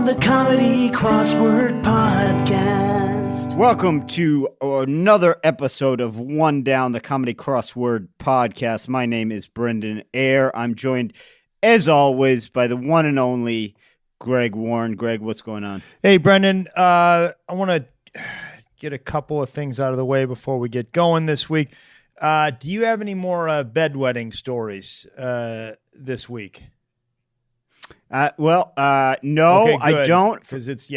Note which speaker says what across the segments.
Speaker 1: the Comedy Crossword Podcast.
Speaker 2: Welcome to another episode of One Down, the Comedy Crossword Podcast. My name is Brendan Eyre. I'm joined, as always, by the one and only Greg Warren. Greg, what's going on?
Speaker 3: Hey, Brendan. I want to get a couple of things out of the way before we get going this week. Do you have any more bedwetting stories this week?
Speaker 2: No,
Speaker 3: Okay,
Speaker 2: I don't.
Speaker 3: Because it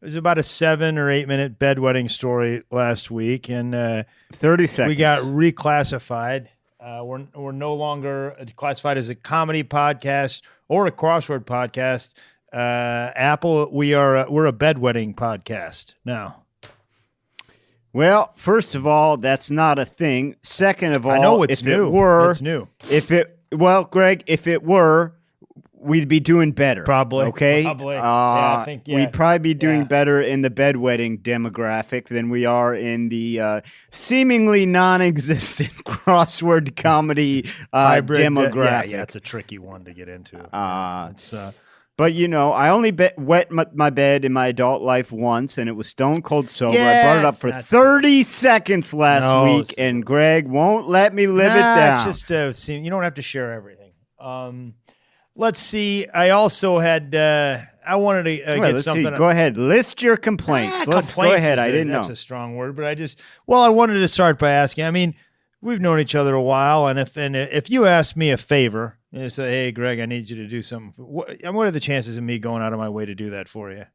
Speaker 3: was about a 7 or 8 minute bedwetting story last week, and
Speaker 2: 30 seconds.
Speaker 3: we got reclassified. We're no longer classified as a comedy podcast or a crossword podcast. Apple, we're a bedwetting podcast now.
Speaker 2: Well, first of all, that's not a thing. Second of all,
Speaker 3: I know it's new. It's new.
Speaker 2: Greg, if it were, we'd be doing better.
Speaker 3: Probably.
Speaker 2: Okay.
Speaker 3: Probably. I think
Speaker 2: we'd probably be doing better in the bedwetting demographic than we are in the seemingly non-existent crossword comedy
Speaker 3: hybrid
Speaker 2: demographic.
Speaker 3: Yeah, it's a tricky one to get into.
Speaker 2: But, I only wet my bed in my adult life once, and it was stone cold sober.
Speaker 3: Yeah,
Speaker 2: I brought it up for 30 seconds last week, and Greg won't let me live it down.
Speaker 3: It's just you don't have to share everything. Let's see. I also had I wanted to get something.
Speaker 2: Go ahead. List your complaints. Go ahead. I didn't know.
Speaker 3: That's a strong word, but I wanted to start by asking. I mean, we've known each other a while, and if you ask me a favor, and you say, "Hey, Greg, I need you to do something," what are the chances of me going out of my way to do that for you?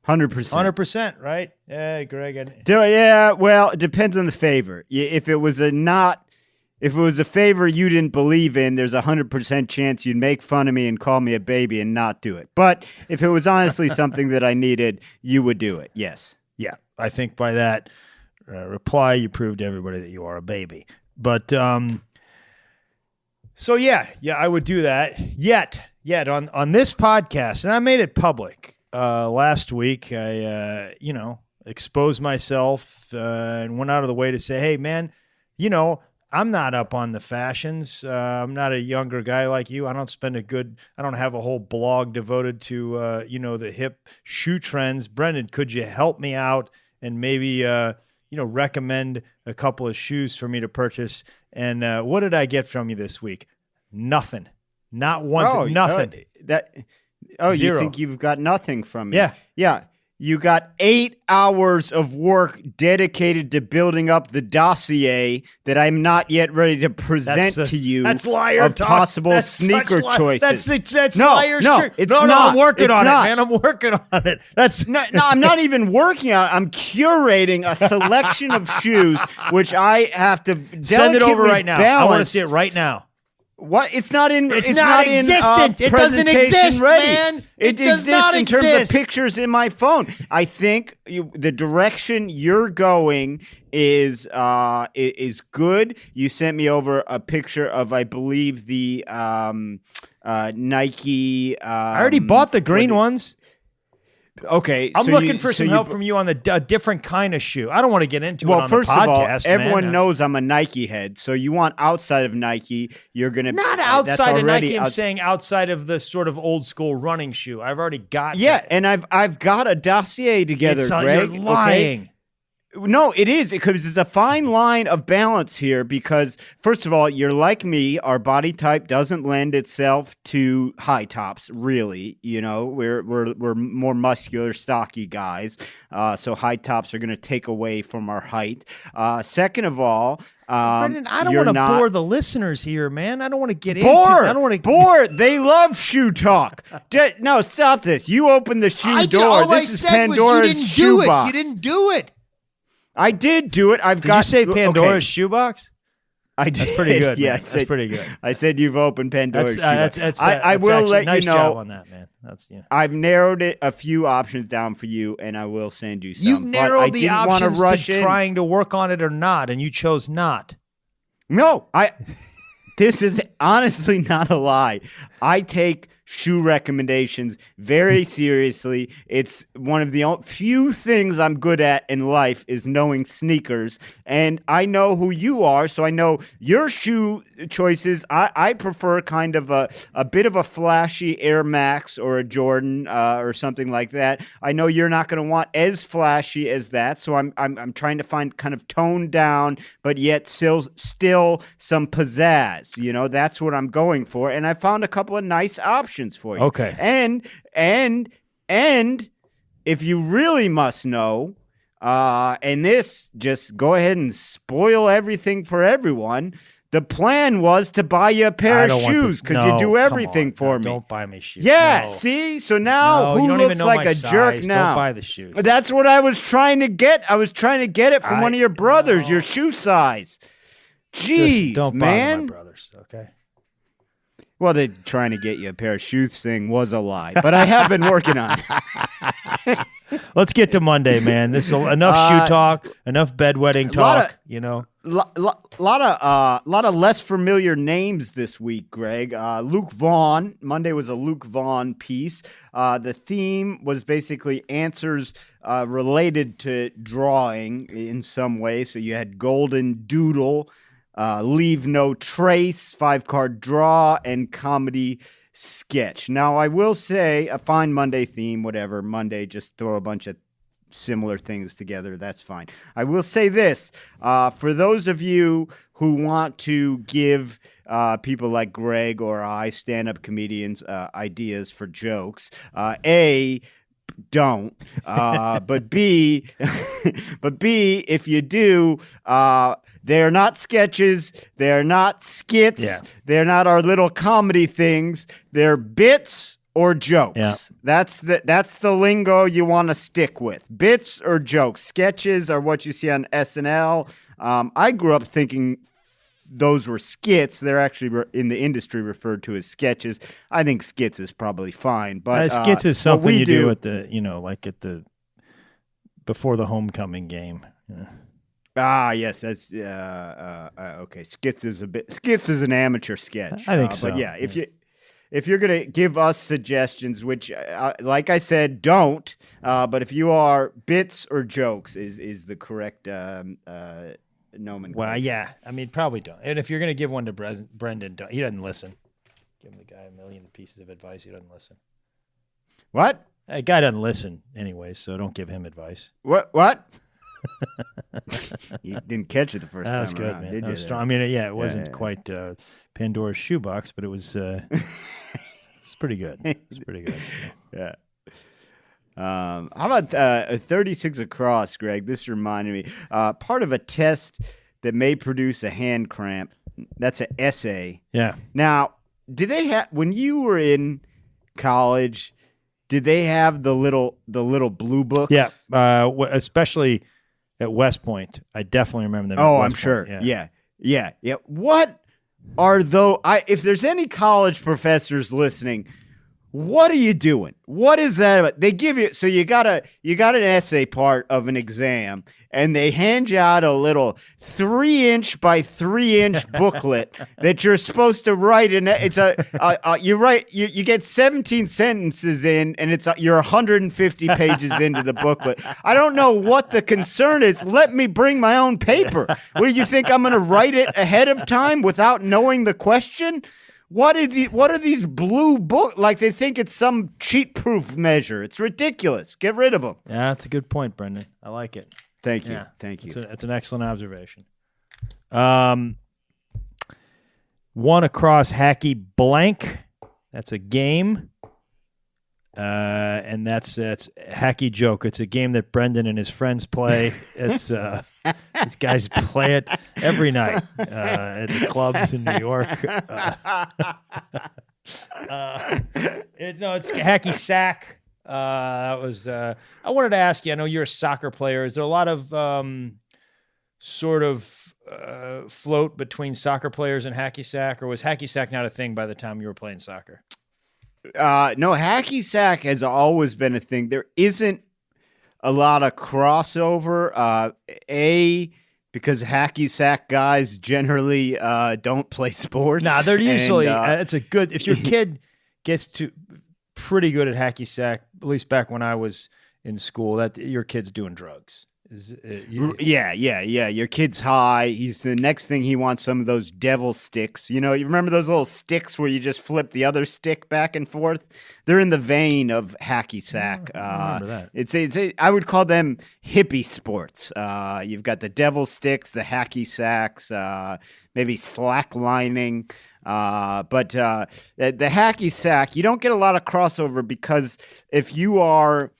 Speaker 2: 100%.
Speaker 3: 100%, right? Yeah, Greg.
Speaker 2: Well, it depends on the favor. If it was a favor you didn't believe in, there's 100% chance you'd make fun of me and call me a baby and not do it. But if it was honestly something that I needed, you would do it. Yes.
Speaker 3: Yeah, I think by that reply, you proved to everybody that you are a baby. But so yeah, I would do that. Yet on this podcast, and I made it public last week. I exposed myself and went out of the way to say, hey, man, I'm not up on the fashions. I'm not a younger guy like you. I don't have a whole blog devoted to, the hip shoe trends. Brendan, could you help me out and maybe, recommend a couple of shoes for me to purchase? And what did I get from you this week? Nothing. Not one thing. Nothing.
Speaker 2: You
Speaker 3: Zero.
Speaker 2: think you've got nothing from me?
Speaker 3: Yeah.
Speaker 2: Yeah. You got 8 hours of work dedicated to building up the dossier that I'm not yet ready to present to you.
Speaker 3: That's liar
Speaker 2: of
Speaker 3: talk.
Speaker 2: possible
Speaker 3: That's
Speaker 2: sneaker choices.
Speaker 3: That's liar's trick.
Speaker 2: It's
Speaker 3: not. I'm working on
Speaker 2: it,
Speaker 3: man. I'm working on it.
Speaker 2: I'm not even working on it. I'm curating a selection of shoes, which I have to
Speaker 3: send it over right now.
Speaker 2: Balance.
Speaker 3: I want to see it right now.
Speaker 2: What? It's not in.
Speaker 3: It's not existent. It doesn't exist,
Speaker 2: ready.
Speaker 3: man.
Speaker 2: It
Speaker 3: does
Speaker 2: exists
Speaker 3: not
Speaker 2: in
Speaker 3: exist.
Speaker 2: terms of pictures in my phone. I think the direction you're going is good. You sent me over a picture of, I believe, the Nike.
Speaker 3: I already bought the green ones.
Speaker 2: Okay,
Speaker 3: I'm looking for some help from you on the different kind of shoe. I don't want to get into it on
Speaker 2: first
Speaker 3: the podcast,
Speaker 2: of all, everyone
Speaker 3: man.
Speaker 2: knows I'm a Nike head, so you want outside of Nike, you're going to...
Speaker 3: Not outside of Nike, I'm saying outside of the sort of old school running shoe. I've already got that.
Speaker 2: And I've got a dossier together, Greg.
Speaker 3: You're lying.
Speaker 2: Okay? No, it is, because it's a fine line of balance here, because first of all, you're like me. Our body type doesn't lend itself to high tops, really. We're more muscular, stocky guys, so high tops are going to take away from our height. Second of all,
Speaker 3: Brendan, I don't want to bore the listeners here, man. I don't want to get into.
Speaker 2: I don't want to bore. They love shoe talk. No, stop this. You open the shoe door.
Speaker 3: All
Speaker 2: this
Speaker 3: I
Speaker 2: is
Speaker 3: said
Speaker 2: Pandora's
Speaker 3: was you didn't do it.
Speaker 2: shoebox.
Speaker 3: You didn't do it.
Speaker 2: I did do it.
Speaker 3: Did you say Pandora's shoebox?
Speaker 2: I did.
Speaker 3: That's pretty good.
Speaker 2: Yeah,
Speaker 3: that's pretty good.
Speaker 2: I said you've opened Pandora's shoebox.
Speaker 3: I
Speaker 2: will
Speaker 3: actually,
Speaker 2: let
Speaker 3: nice
Speaker 2: you know.
Speaker 3: Job on that, man.
Speaker 2: I've narrowed it a few options down for you, and I will send you some.
Speaker 3: You've narrowed the options
Speaker 2: to
Speaker 3: trying to work on it or not, and you chose not.
Speaker 2: No, this is honestly not a lie. I take shoe recommendations very seriously. It's one of the few things I'm good at in life is knowing sneakers. And I know who you are, so I know your shoe choices. I prefer kind of a bit of a flashy Air Max or a Jordan or something like that. I know you're not going to want as flashy as that, so I'm trying to find kind of toned down, but yet still some pizzazz. You know, that's what I'm going for, and I found a couple of nice options for you.
Speaker 3: Okay,
Speaker 2: and if you really must know, and this just go ahead and spoil everything for everyone. The plan was to buy you a pair of shoes because you do everything for me.
Speaker 3: Don't buy me shoes.
Speaker 2: Yeah,
Speaker 3: No.
Speaker 2: see? So now who looks like a jerk now?
Speaker 3: Don't buy the shoes.
Speaker 2: That's what I was trying to get. I was trying to get it from one of your brothers, your shoe size. Jeez,
Speaker 3: don't
Speaker 2: man.
Speaker 3: bother my brothers, okay?
Speaker 2: Well, they're trying to get you a pair of shoes thing was a lie, but I have been working on it.
Speaker 3: Let's get to Monday, man. This is enough shoe talk, enough bedwetting talk, you know.
Speaker 2: Lot of less familiar names this week, Greg. Luke Vaughn. Monday was a Luke Vaughn piece. The theme was basically answers related to drawing in some way. So you had Golden Doodle, Leave No Trace, 5-card draw, and comedy sketch. Now, I will say a fine Monday theme, whatever. Monday, just throw a bunch of similar things together. That's fine. I will say this, for those of you who want to give people like Greg or I, stand-up comedians, ideas for jokes, A, don't, but B, if you do, they're not sketches, they're not skits, they're not our little comedy things, they're bits or jokes.
Speaker 3: Yeah.
Speaker 2: That's the lingo you want to stick with. Bits or jokes. Sketches are what you see on SNL. I grew up thinking those were skits. They're actually in the industry referred to as sketches. I think skits is probably fine, but
Speaker 3: skits is something you do at the, like at the before the homecoming game. Yeah.
Speaker 2: Yes, that's okay. Skits is an amateur sketch.
Speaker 3: I think so.
Speaker 2: But yeah, if you're going to give us suggestions, which, like I said, don't, but if you are, bits or jokes is the correct nomenclature.
Speaker 3: Well, yeah. I mean, probably don't. And if you're going to give one to Brendan, he doesn't listen. Give the guy a million pieces of advice. He doesn't listen.
Speaker 2: What?
Speaker 3: That guy doesn't listen anyway, so don't give him advice.
Speaker 2: What? You didn't catch it the first time.
Speaker 3: That was good,
Speaker 2: around,
Speaker 3: man.
Speaker 2: did
Speaker 3: That
Speaker 2: you?
Speaker 3: was strong. I mean, it wasn't quite Pandora's shoebox, but it was it's pretty good. It's pretty good.
Speaker 2: Yeah. How about a 36 across, Greg? This reminded me. Part of a test that may produce a hand cramp. That's an essay.
Speaker 3: Yeah.
Speaker 2: Now, did they have, when you were in college, did they have the little blue books?
Speaker 3: Yeah. Especially at West Point. I definitely remember them.
Speaker 2: Oh, I'm sure. Yeah. What are those? If there's any college professors listening, what are you doing? What is that about? They give you, so you got an essay part of an exam, and they hand you out a little 3-inch by 3-inch booklet that you're supposed to write. And it's you get 17 sentences in, and you're 150 pages into the booklet. I don't know what the concern is. Let me bring my own paper. What do you think? I'm going to write it ahead of time without knowing the question? What are these blue books? Like they think it's some cheat-proof measure. It's ridiculous. Get rid of them.
Speaker 3: Yeah, that's a good point, Brendan. I like it.
Speaker 2: Thank you.
Speaker 3: Yeah,
Speaker 2: Thank you.
Speaker 3: It's an excellent observation. One across hacky blank. That's a game. And that's hacky joke. It's a game that Brendan and his friends play. It's these guys play it every night at the clubs in New York. It's hacky sack. That was. I wanted to ask you. I know you're a soccer player. Is there a lot of sort of float between soccer players and hacky sack, or was hacky sack not a thing by the time you were playing soccer?
Speaker 2: No, hacky sack has always been a thing. There isn't a lot of crossover. Because hacky sack guys generally don't play sports.
Speaker 3: Nah, they're usually it's a good if your kid gets to pretty good at hacky sack, at least back when I was in school, that your kid's doing drugs.
Speaker 2: Yeah. Your kid's high. He's the next thing he wants some of those devil sticks. You remember those little sticks where you just flip the other stick back and forth? They're in the vein of hacky sack.
Speaker 3: I remember that.
Speaker 2: It's I would call them hippie sports. You've got the devil sticks, the hacky sacks, maybe slacklining. But the hacky sack, you don't get a lot of crossover because if you are,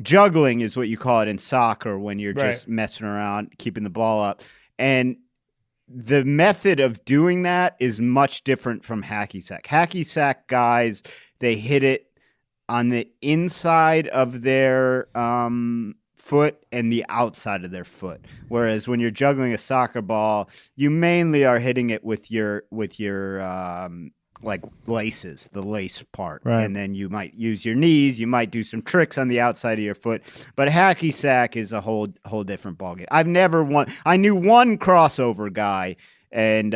Speaker 2: juggling is what you call it in soccer when you're just messing around, keeping the ball up. And the method of doing that is much different from hacky sack. Hacky sack guys, they hit it on the inside of their foot and the outside of their foot. Whereas when you're juggling a soccer ball, you mainly are hitting it with your like laces, the lace part.
Speaker 3: Right.
Speaker 2: And then you might use your knees, you might do some tricks on the outside of your foot. But hacky sack is a whole different ballgame. I knew one crossover guy, and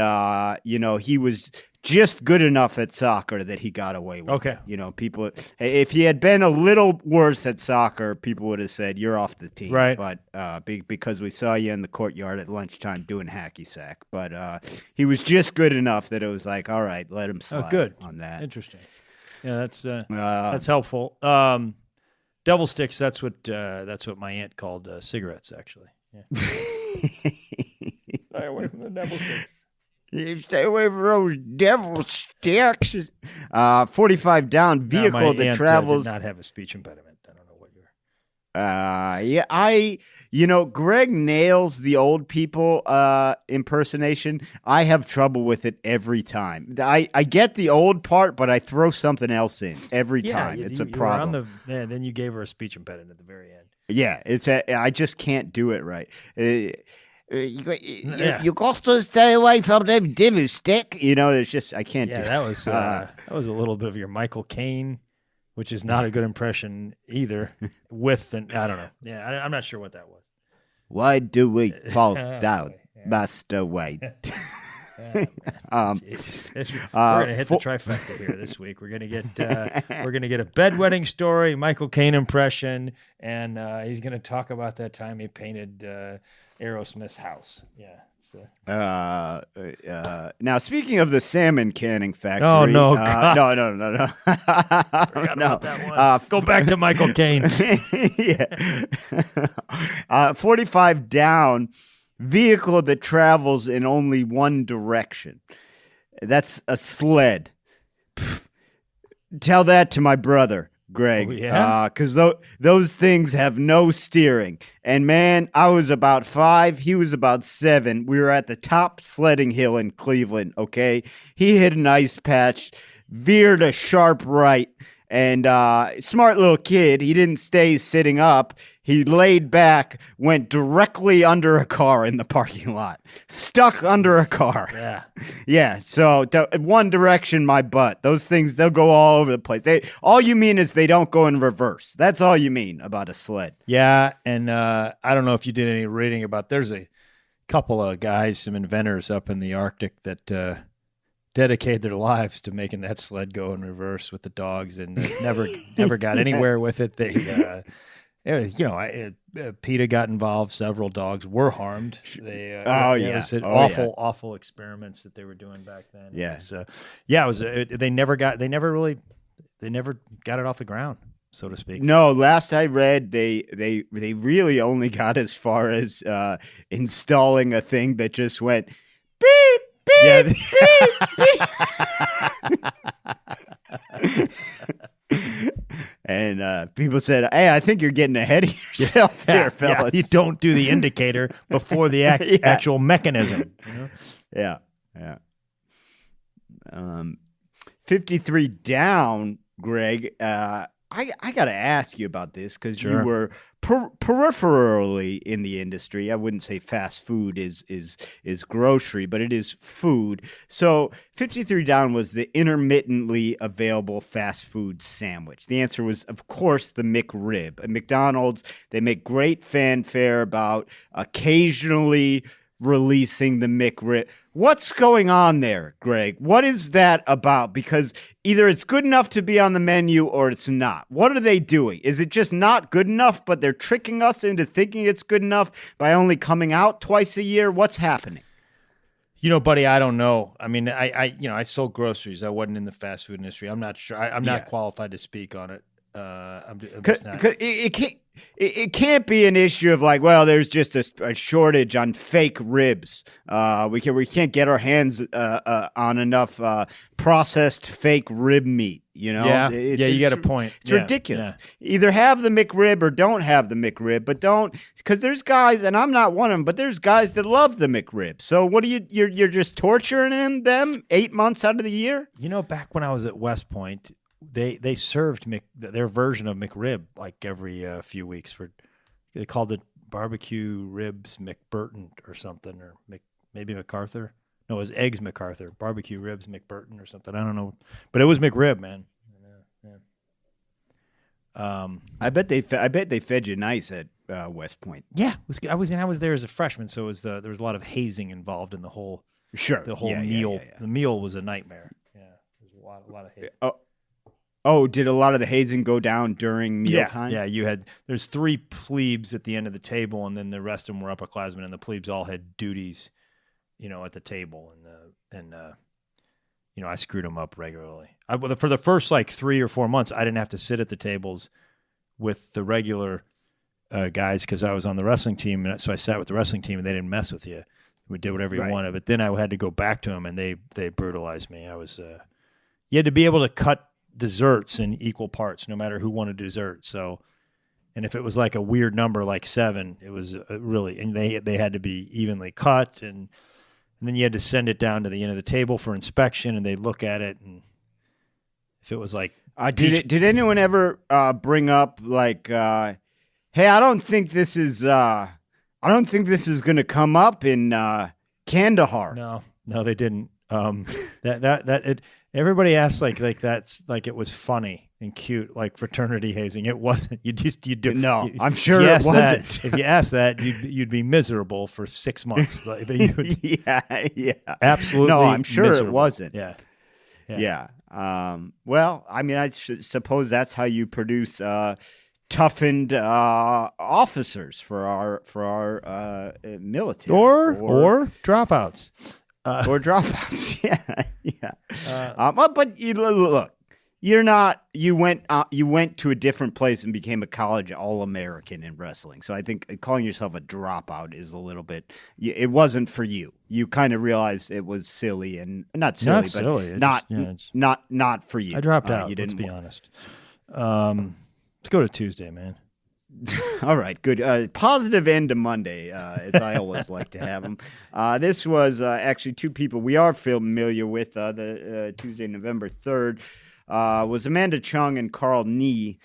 Speaker 2: he was just good enough at soccer that he got away with
Speaker 3: Okay.
Speaker 2: it. People, if he had been a little worse at soccer, people would have said, you're off the team.
Speaker 3: Right.
Speaker 2: But because we saw you in the courtyard at lunchtime doing hacky sack. But he was just good enough that it was like, all right, let him slide on that.
Speaker 3: Interesting. Yeah, that's helpful. Devil sticks, that's what my aunt called cigarettes, actually. Yeah. Stay away from the devil sticks.
Speaker 2: You stay away from those devil sticks. 45 down vehicle
Speaker 3: my
Speaker 2: that
Speaker 3: aunt,
Speaker 2: travels.
Speaker 3: did not have a speech impediment. I don't know what you're.
Speaker 2: Greg nails the old people impersonation. I have trouble with it every time. I get the old part, but I throw something else in every time. It's a problem.
Speaker 3: Then you gave her a speech impediment at the very end.
Speaker 2: Yeah, I just can't do it right. You got to stay away from them devil stick. It's just I can't do it.
Speaker 3: That was a little bit of your Michael Caine, which is not a good impression either. I don't know. Yeah, I'm not sure what that was.
Speaker 2: Why do we fall down, Master Wayne?
Speaker 3: We're gonna hit the trifecta here this week. We're gonna get a bedwetting story, Michael Caine impression, and he's gonna talk about that time he painted Aerosmith's house. Yeah. So.
Speaker 2: Now, speaking of the salmon canning factory.
Speaker 3: Oh no!
Speaker 2: No.
Speaker 3: Forgot about that one. Go back to Michael Caine.
Speaker 2: Yeah. 45 down. Vehicle that travels in only one direction. That's a sled. Pfft. Tell that to my brother, Greg.
Speaker 3: Oh, yeah?
Speaker 2: Because those things have no steering. And man, I was about 5. He was about 7. We were at the top sledding hill in Cleveland, okay? He hit an ice patch, veered a sharp right, and smart little kid. He didn't stay sitting up. He laid back, went directly under a car in the parking lot. Stuck under a car.
Speaker 3: Yeah.
Speaker 2: Yeah, so one direction, my butt. Those things, they'll go all over the place. All you mean is they don't go in reverse. That's all you mean about a sled.
Speaker 3: Yeah, and I don't know if you did any reading about, there's a couple of guys, some inventors up in the Arctic that dedicated their lives to making that sled go in reverse with the dogs, and never got anywhere with it. PETA got involved. Several dogs were harmed. It was awful experiments that they were doing back then.
Speaker 2: Yeah.
Speaker 3: They never got it off the ground, so to speak.
Speaker 2: No, last I read, they really only got as far as installing a thing that just went beep, beep, beep, beep. And people said, "Hey, I think you're getting ahead of yourself there, fellas.
Speaker 3: You don't do the indicator before the actual mechanism."
Speaker 2: Yeah. 53 down, Greg. I got to ask you about this because
Speaker 3: Sure.
Speaker 2: you were peripherally in the industry. I wouldn't say fast food is grocery, but it is food. So 53 down was the intermittently available fast food sandwich. The answer was, of course, the McRib. At McDonald's, they make great fanfare about occasionally releasing the McRib. What's going on there, Greg? What is that about? Because either it's good enough to be on the menu or it's not. What are they doing? Is it just not good enough, but they're tricking us into thinking it's good enough by only coming out twice a year? What's happening?
Speaker 3: Buddy, I don't know. I mean, I sold groceries. I wasn't in the fast food industry. I'm not sure. I'm not qualified to speak on it. I'm just not.
Speaker 2: It can't be an issue of like, well, there's just a shortage on fake ribs. We can't get our hands on enough processed fake rib meat. You know,
Speaker 3: you got a point.
Speaker 2: It's ridiculous. Yeah. Either have the McRib or don't have the McRib, but don't, because there's guys, and I'm not one of them, but there's guys that love the McRib. So what you're just torturing them 8 months out of the year?
Speaker 3: Back when I was at West Point, they served their version of McRib like every few weeks. They called it barbecue ribs McBurton or something, or maybe MacArthur. No, it was eggs MacArthur, barbecue ribs McBurton or something. I don't know, but it was McRib, man.
Speaker 2: I bet they fed you nice at West Point.
Speaker 3: Yeah, I was there as a freshman, so there was a lot of hazing involved in the whole meal.
Speaker 2: Yeah.
Speaker 3: The meal was a nightmare. Yeah, there's a lot of hazing.
Speaker 2: Oh, did a lot of the hazing go down during mealtime?
Speaker 3: Yeah, there's 3 plebes at the end of the table, and then the rest of them were upperclassmen, and the plebes all had duties, at the table, and I screwed them up regularly. For the first 3 or 4 months, I didn't have to sit at the tables with the regular guys because I was on the wrestling team, and so I sat with the wrestling team, and they didn't mess with you. We did whatever you wanted, but then I had to go back to them, and they brutalized me. You had to be able to cut desserts in equal parts, no matter who wanted dessert. So, and if it was like a weird number like 7, it was really, and they had to be evenly cut, and then you had to send it down to the end of the table for inspection, and they'd look at it, and if it was like,
Speaker 2: did anyone ever bring up like, hey, I don't think this is going to come up in Kandahar?
Speaker 3: No, they didn't. Everybody asks like that's like it was funny and cute, like fraternity hazing. It wasn't. You do.
Speaker 2: No, I'm sure it wasn't.
Speaker 3: If you asked that, you'd be miserable for 6 months.
Speaker 2: Yeah,
Speaker 3: absolutely.
Speaker 2: No, I'm sure
Speaker 3: miserable.
Speaker 2: It wasn't.
Speaker 3: Yeah.
Speaker 2: Well, I mean, I suppose that's how you produce toughened officers for our military,
Speaker 3: or dropouts.
Speaker 2: Or dropouts, yeah. But look, you're not. You went to a different place and became a college All-American in wrestling. So I think calling yourself a dropout is a little bit. It wasn't for you. You kind of realized it was silly and not silly, not for you.
Speaker 3: I dropped out. Let's be honest. Let's go to Tuesday, man.
Speaker 2: All right, good. Positive end to Monday, as I always like to have them. This was actually 2 people we are familiar with. The Tuesday, November 3rd, was Amanda Chung and Carl Nee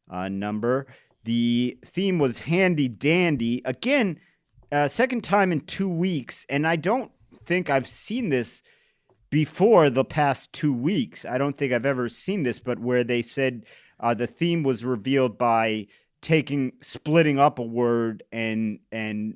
Speaker 2: number. The theme was Handy Dandy. Again, second time in 2 weeks, and I don't think I've seen this before the past 2 weeks. I don't think I've ever seen this, but where they said the theme was revealed by splitting up a word and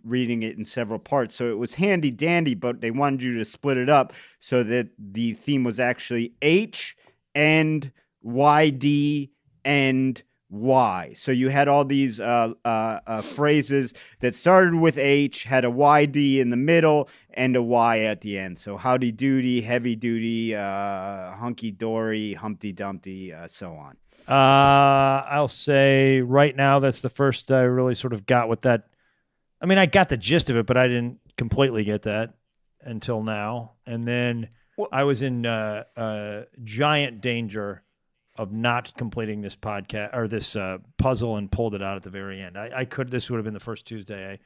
Speaker 2: reading it in several parts. So it was Handy Dandy, but they wanted you to split it up so that the theme was actually H and YD and Y. So you had all these phrases that started with H, had a YD in the middle, and a Y at the end. So howdy doody, heavy duty, hunky dory, Humpty Dumpty, so on.
Speaker 3: I'll say right now that's the first I really sort of got what that. I mean, I got the gist of it, but I didn't completely get that until now. And then I was in giant danger of not completing this podcast or this puzzle and pulled it out at the very end. This would have been the first Tuesday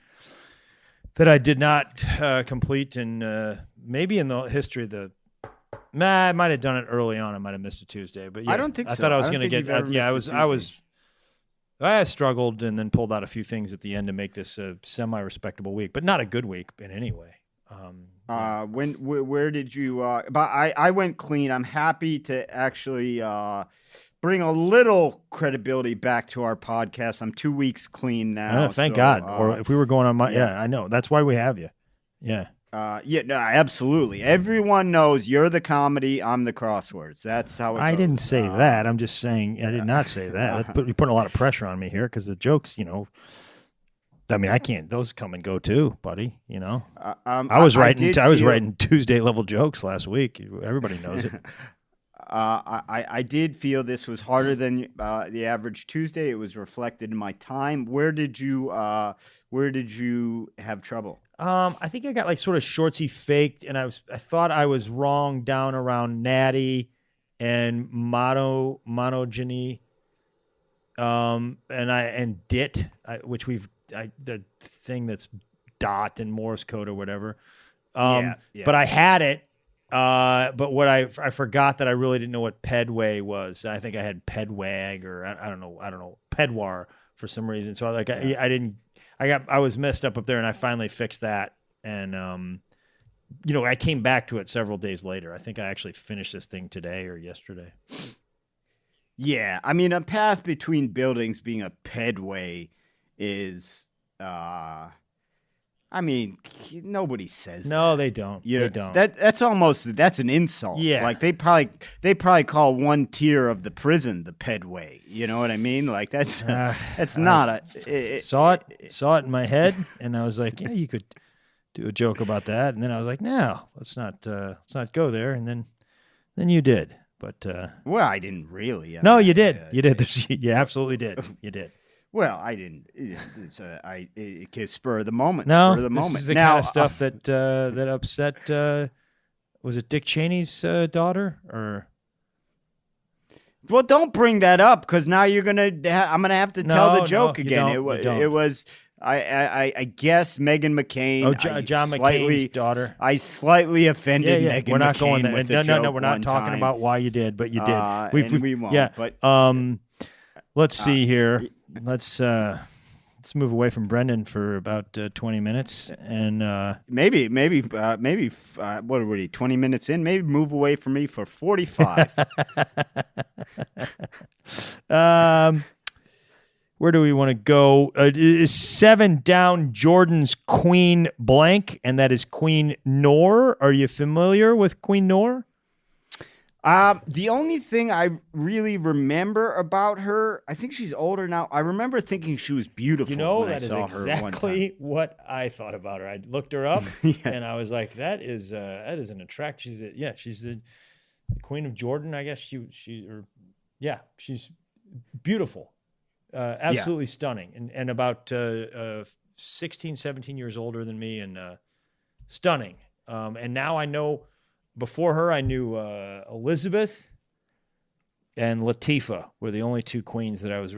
Speaker 3: that I did not complete, and maybe in the history of the. I might have done it early on. I might have missed a Tuesday, but yeah,
Speaker 2: I don't think so.
Speaker 3: I thought I was going to get. I struggled and then pulled out a few things at the end to make this a semi-respectable week, but not a good week in any way.
Speaker 2: Where did you? But I went clean. I'm happy to actually bring a little credibility back to our podcast. I'm 2 weeks clean now.
Speaker 3: Thank God. Or if we were going on I know that's why we have you. Yeah.
Speaker 2: Yeah, no, absolutely. Everyone knows you're the comedy, I'm the crosswords. That's how it goes.
Speaker 3: I didn't say that. I'm just saying I did not say that. You're putting a lot of pressure on me here because the jokes, I mean, I can't. Those come and go too, buddy. I was writing Tuesday level jokes last week. Everybody knows it.
Speaker 2: I did feel this was harder than the average Tuesday. It was reflected in my time. Where did you have trouble?
Speaker 3: I think I got like sort of shortsy faked, and I thought I was wrong down around natty and monogeny, and dit, which the thing that's dot and Morse code or whatever.
Speaker 2: Yeah.
Speaker 3: But I had it. But what I forgot that I really didn't know what pedway was. I think I had pedwag or I don't know pedwar for some reason. So I was messed up there, and I finally fixed that. And I came back to it several days later. I think I actually finished this thing today or yesterday.
Speaker 2: Yeah, I mean, a path between buildings being a pedway is, I mean, nobody says that.
Speaker 3: No, they don't. They don't.
Speaker 2: That's an insult.
Speaker 3: Yeah.
Speaker 2: Like they probably call one tier of the prison the pedway. You know what I mean? Like that's not a.
Speaker 3: Saw it in my head, and I was like, yeah, you could do a joke about that. And then I was like, no, let's not go there. And then you did. But
Speaker 2: well, I didn't really.
Speaker 3: You did. You did. You absolutely did. You did.
Speaker 2: Well, I didn't. It could spur of the moment.
Speaker 3: No,
Speaker 2: spur of the moment.
Speaker 3: This is the kind of stuff that upset. Was it Dick Cheney's daughter or?
Speaker 2: Well, don't bring that up because now you're gonna. I'm gonna have to tell the joke again. It was. I guess Meghan McCain.
Speaker 3: Oh, John McCain's daughter.
Speaker 2: I slightly offended Meghan.
Speaker 3: We're not
Speaker 2: McCain
Speaker 3: going there. No. We're not talking about why you did, but you did.
Speaker 2: We won't.
Speaker 3: Yeah.
Speaker 2: But
Speaker 3: let's see here. Let's move away from Brendan for about 20 minutes, and
Speaker 2: maybe what were you 20 minutes in? Maybe move away from me for 45.
Speaker 3: Where do we want to go? Is 7 down Jordan's Queen blank, and that is Queen Noor. Are you familiar with Queen Noor?
Speaker 2: The only thing I really remember about her, I think she's older now. I remember thinking she was beautiful.
Speaker 3: That is exactly what I thought about her. I looked her up, and I was like, that is an attract. She's the Queen of Jordan, I guess. She's beautiful. Absolutely stunning, and about 16, 17 years older than me, and stunning. And now I know. Before her, I knew Elizabeth and Latifah were the only two queens that I was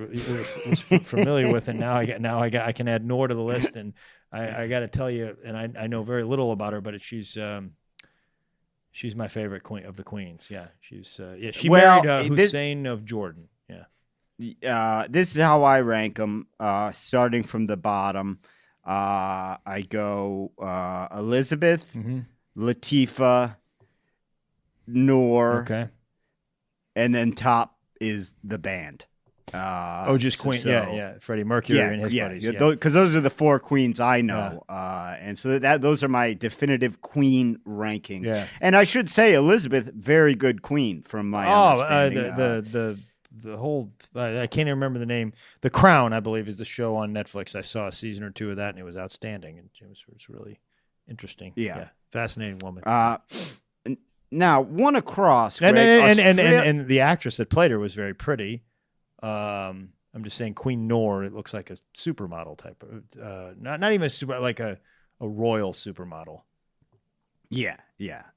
Speaker 3: familiar with, and now I can add Noor to the list. And I got to tell you, and I know very little about her, but she's my favorite queen of the queens. Yeah, she married Hussein of Jordan. Yeah.
Speaker 2: This is how I rank them, starting from the bottom. I go Elizabeth, Latifah, Noor,
Speaker 3: okay,
Speaker 2: and then top is the band.
Speaker 3: Just Queen, Freddie Mercury and his buddies.
Speaker 2: Because those are the 4 queens I know, and so those are my definitive queen ranking.
Speaker 3: Yeah,
Speaker 2: and I should say Elizabeth, very good queen from my understanding.
Speaker 3: The whole I can't even remember the name. The Crown, I believe, is the show on Netflix. I saw a season or 2 of that, and it was outstanding, and it was really interesting. Yeah, fascinating woman.
Speaker 2: Now, one across, Greg,
Speaker 3: and the actress that played her was very pretty. I'm just saying, Queen Noor. It looks like a supermodel type of, not even like a royal supermodel.
Speaker 2: Yeah.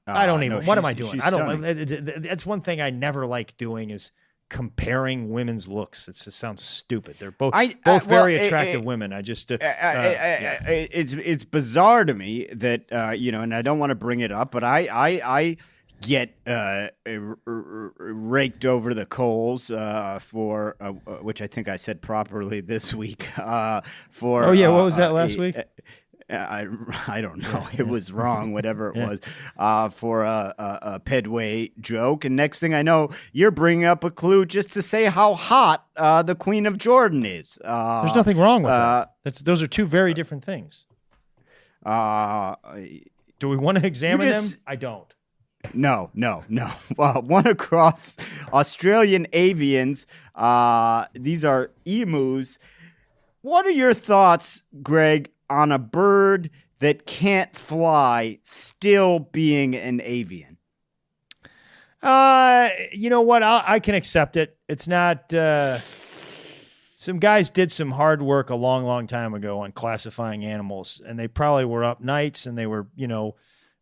Speaker 3: I don't even.
Speaker 2: No,
Speaker 3: what am I doing? I don't.
Speaker 2: Stunning.
Speaker 3: That's one thing I never like doing is comparing women's looks. It just sounds stupid. They're both very attractive women. I just
Speaker 2: it's bizarre to me that and I don't want to bring it up, but I get raked over the coals for which I think I said properly this week for
Speaker 3: what was that last week?
Speaker 2: I don't know. It was wrong, whatever it was, for a pedway joke. And next thing I know, you're bringing up a clue just to say how hot the Queen of Jordan is.
Speaker 3: There's nothing wrong with that. Those are 2 very different things.
Speaker 2: Uh,
Speaker 3: Do we want to examine
Speaker 2: just-
Speaker 3: them? I don't.
Speaker 2: No. One across Australian avians. These are emus. What are your thoughts, Greg, on a bird that can't fly still being an avian?
Speaker 3: You know what? I can accept it. It's not. Some guys did some hard work a long, long time ago on classifying animals, and they probably were up nights and they were,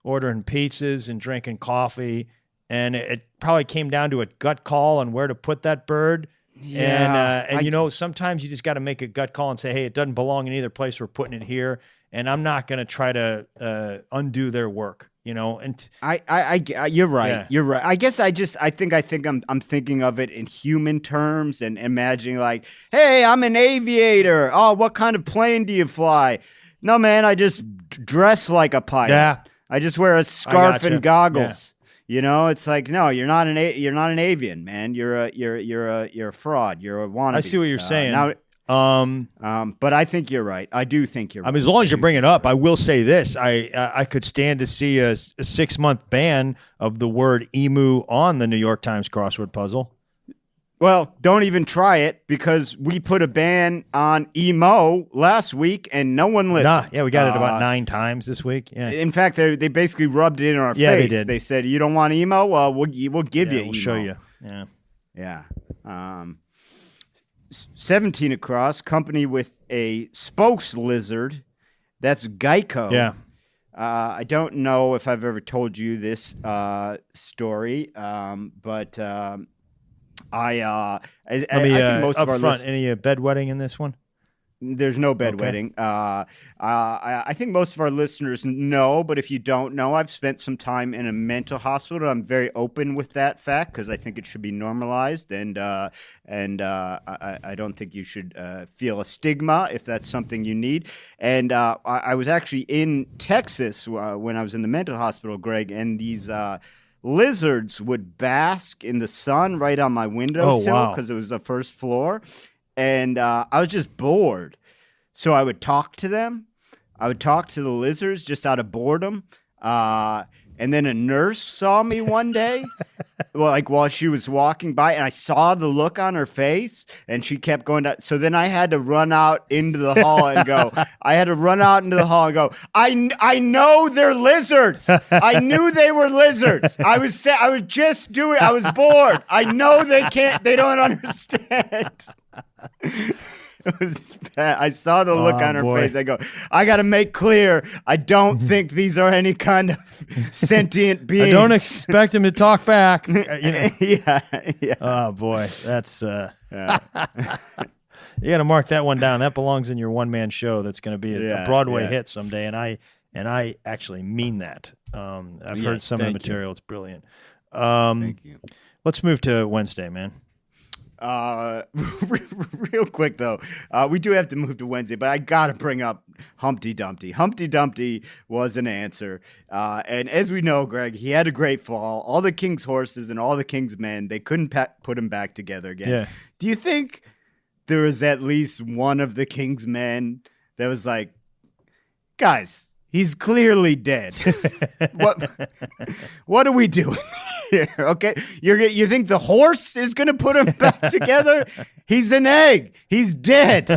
Speaker 3: ordering pizzas and drinking coffee, and it probably came down to a gut call on where to put that bird. Sometimes you just got to make a gut call and say, hey, it doesn't belong in either place. We're putting it here, and I'm not going to try to undo their work. And
Speaker 2: you're right.
Speaker 3: Yeah.
Speaker 2: You're right. I guess I think I'm thinking of it in human terms and imagining like, hey, I'm an aviator. Oh, what kind of plane do you fly? No, man, I just dress like a pilot.
Speaker 3: Yeah.
Speaker 2: I just wear a scarf
Speaker 3: gotcha.
Speaker 2: and goggles. It's like, no, you're not an avian, man. You're a fraud. You're a wannabe.
Speaker 3: I see what you're saying.
Speaker 2: But I think you're right. I do think you're right.
Speaker 3: I mean, as long as you're bringing it up, I will say this. I could stand to see a 6-month ban of the word emu on the New York Times crossword puzzle.
Speaker 2: Well, don't even try it because we put a ban on emo last week and no one listened.
Speaker 3: Yeah, we got it about 9 times this week. Yeah.
Speaker 2: In fact, they basically rubbed it in our face.
Speaker 3: They did.
Speaker 2: They said, you don't want emo? Well, we'll give you emo.
Speaker 3: We'll show you. Yeah.
Speaker 2: 17 across, company with a spokes lizard. That's Geico.
Speaker 3: Yeah.
Speaker 2: I don't know if I've ever told you this story, but I think most of our
Speaker 3: front, any bedwetting in this one?
Speaker 2: There's no bedwetting. I think most of our listeners know, but if you don't know, I've spent some time in a mental hospital. I'm very open with that fact because I think it should be normalized, and I don't think you should feel a stigma if that's something you need. And I was actually in Texas when I was in the mental hospital, Greg, and these lizards would bask in the sun right on my windowsill because it was the first floor. And I was just bored. So I would talk to them. I would talk to the lizards just out of boredom. And then a nurse saw me one day, while she was walking by, and I saw the look on her face, and she kept going down. So then I had to run out into the hall and go, I know they're lizards. I knew they were lizards. I was bored. I know they don't understand. It was bad. I saw the look on her face. I go, I got to make clear, I don't think these are any kind of sentient beings.
Speaker 3: I don't expect him to talk back.
Speaker 2: Yeah.
Speaker 3: Oh boy, that's you got to mark that one down. That belongs in your one-man show. That's going to be a Broadway hit someday, and I actually mean that. I've heard some of the material. It's brilliant.
Speaker 2: Thank you.
Speaker 3: Let's move to Wednesday, man.
Speaker 2: Real quick though, we do have to move to Wednesday, but I gotta bring up Humpty Dumpty. Humpty Dumpty was an answer, and as we know, Greg, he had a great fall. All the king's horses and all the king's men, they couldn't put him back together again.
Speaker 3: Yeah.
Speaker 2: Do you think there was at least one of the king's men that was like, guys, he's clearly dead. What are we doing here? Okay, you think the horse is going to put him back together? He's an egg. He's dead.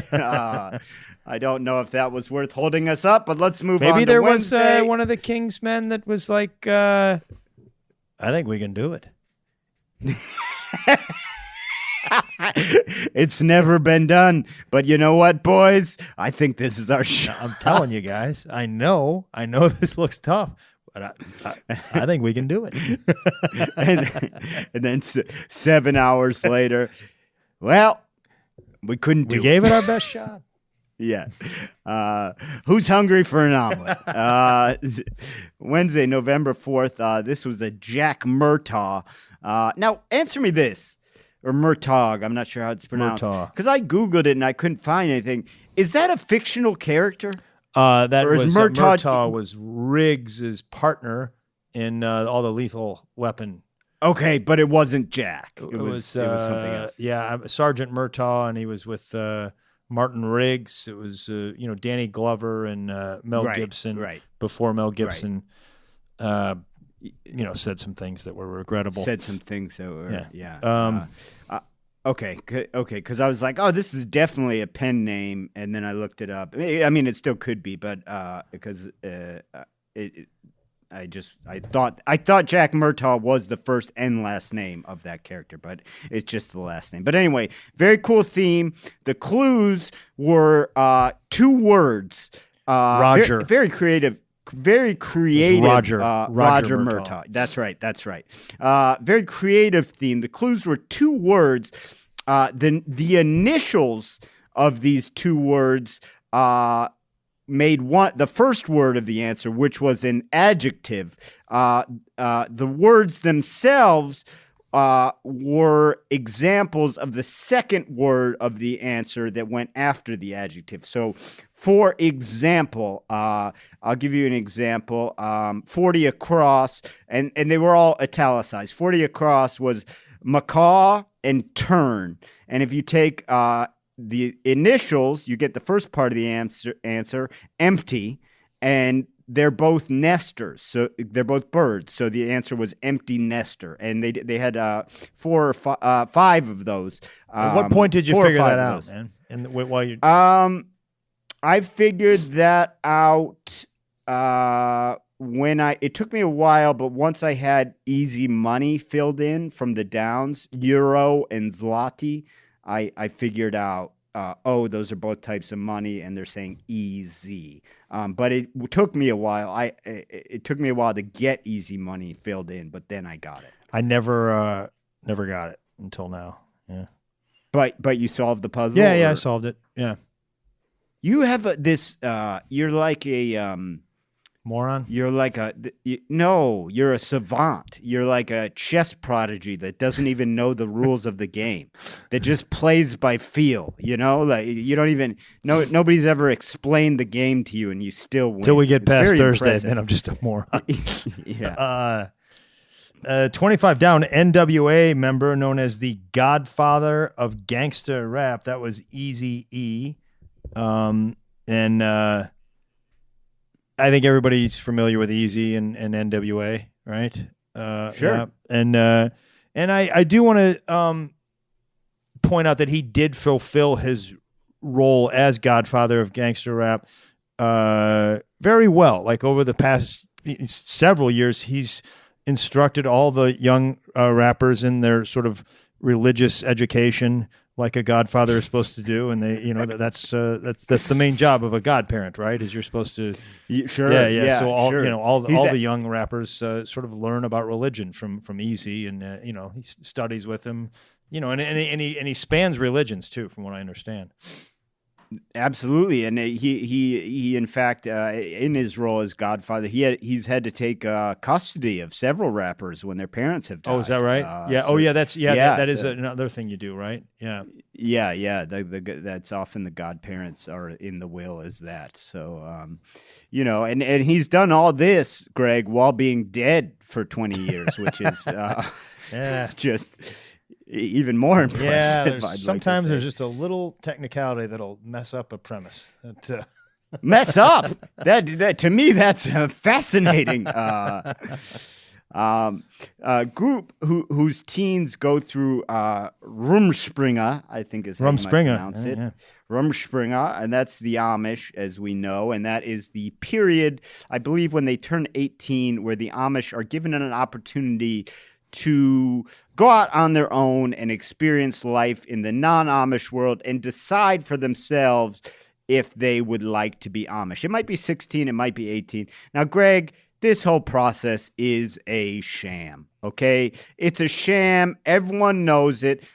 Speaker 2: I don't know if that was worth holding us up, but let's move on.
Speaker 3: Maybe there was
Speaker 2: Wednesday.
Speaker 3: one of the king's men that was like, I think we can do it.
Speaker 2: It's never been done, but you know what, boys? I think this is our shot.
Speaker 3: I'm telling you guys, I know this looks tough, but I think we can do it.
Speaker 2: and then 7 hours later, well, we couldn't do it.
Speaker 3: We gave it our best shot.
Speaker 2: Yeah. Who's hungry for an omelet? Wednesday, November 4th. This was a Jack Murtaugh. Now, answer me this. Or Murtaugh. I'm not sure how it's pronounced. Because I Googled it and I couldn't find anything. Is that a fictional character?
Speaker 3: Murtaugh was Riggs' partner in all the Lethal Weapon.
Speaker 2: Okay, but it wasn't Jack.
Speaker 3: It was
Speaker 2: something else.
Speaker 3: Yeah, Sergeant Murtaugh, and he was with Martin Riggs. It was Danny Glover and Mel Gibson.
Speaker 2: Right.
Speaker 3: Before Mel Gibson, said some things that were regrettable.
Speaker 2: Said some things that were Okay, because I was like, oh, this is definitely a pen name, and then I looked it up. I mean, it still could be, but because I thought Jack Murtaugh was the first and last name of that character, but it's just the last name. But anyway, very cool theme. The clues were 2 words.
Speaker 3: Roger,
Speaker 2: very creative. Very creative.
Speaker 3: Roger
Speaker 2: Murtaugh. That's right. Very creative theme. The clues were 2 words. The initials of these 2 words made the first word of the answer, which was an adjective. The words themselves were examples of the second word of the answer that went after the adjective. So, for example, I'll give you an example. 40 across, and they were all italicized. 40 across was macaw and turn. And if you take the initials, you get the first part of the answer empty, and they're both nesters, so they're both birds. So the answer was empty nester, and they had 4 or 5 of those.
Speaker 3: At what point did you figure that out, man? And while you,
Speaker 2: I figured that out when it took me a while, but once I had easy money filled in from the Downs, Euro and Zloty, I figured out. Those are both types of money, and they're saying easy. But it took me a while. It took me a while to get easy money filled in, but then I got it.
Speaker 3: I never got it until now. Yeah.
Speaker 2: But you solved the puzzle?
Speaker 3: Yeah, I solved it. Yeah.
Speaker 2: You have you're like a
Speaker 3: moron.
Speaker 2: You're like you're a savant. You're like a chess prodigy that doesn't even know the rules of the game, that just plays by feel. Like you don't even know. Nobody's ever explained the game to you, and you still win.
Speaker 3: Till we get past Thursday, then I'm just a moron.
Speaker 2: Yeah.
Speaker 3: 25 down, NWA member known as the Godfather of Gangsta Rap. That was Eazy-E. And I think everybody's familiar with Eazy and NWA, right?
Speaker 2: Sure.
Speaker 3: Yeah. And I do want to point out that he did fulfill his role as Godfather of Gangster Rap very well. Like over the past several years, he's instructed all the young rappers in their sort of religious education, like a godfather is supposed to do, and they, that's the main job of a godparent, right? Is you're supposed to,
Speaker 2: sure,
Speaker 3: yeah. So all
Speaker 2: sure.
Speaker 3: all the young rappers sort of learn about religion from Eazy, and he studies with him, and he spans religions too, from what I understand.
Speaker 2: Absolutely, and he in fact in his role as Godfather, he's had to take custody of several rappers when their parents have died.
Speaker 3: Oh, is that right? Yeah.
Speaker 2: So,
Speaker 3: that is another thing you do, right? Yeah.
Speaker 2: Yeah. That's often the godparents are in the will as that. So, and he's done all this, Greg, while being dead for 20 years, which is just even more impressive.
Speaker 3: Yeah, sometimes there's just a little technicality that'll mess up a premise.
Speaker 2: Mess up? That to me, that's fascinating. Group whose teens go through Rumspringa, I think is how you might pronounce it. Yeah. Rumspringa, and that's the Amish, as we know, and that is the period, I believe, when they turn 18, where the Amish are given an opportunity to go out on their own and experience life in the non-Amish world and decide for themselves if they would like to be Amish. It might be 16, it might be 18. Now, Greg, this whole process is a sham, okay? It's a sham. Everyone knows it.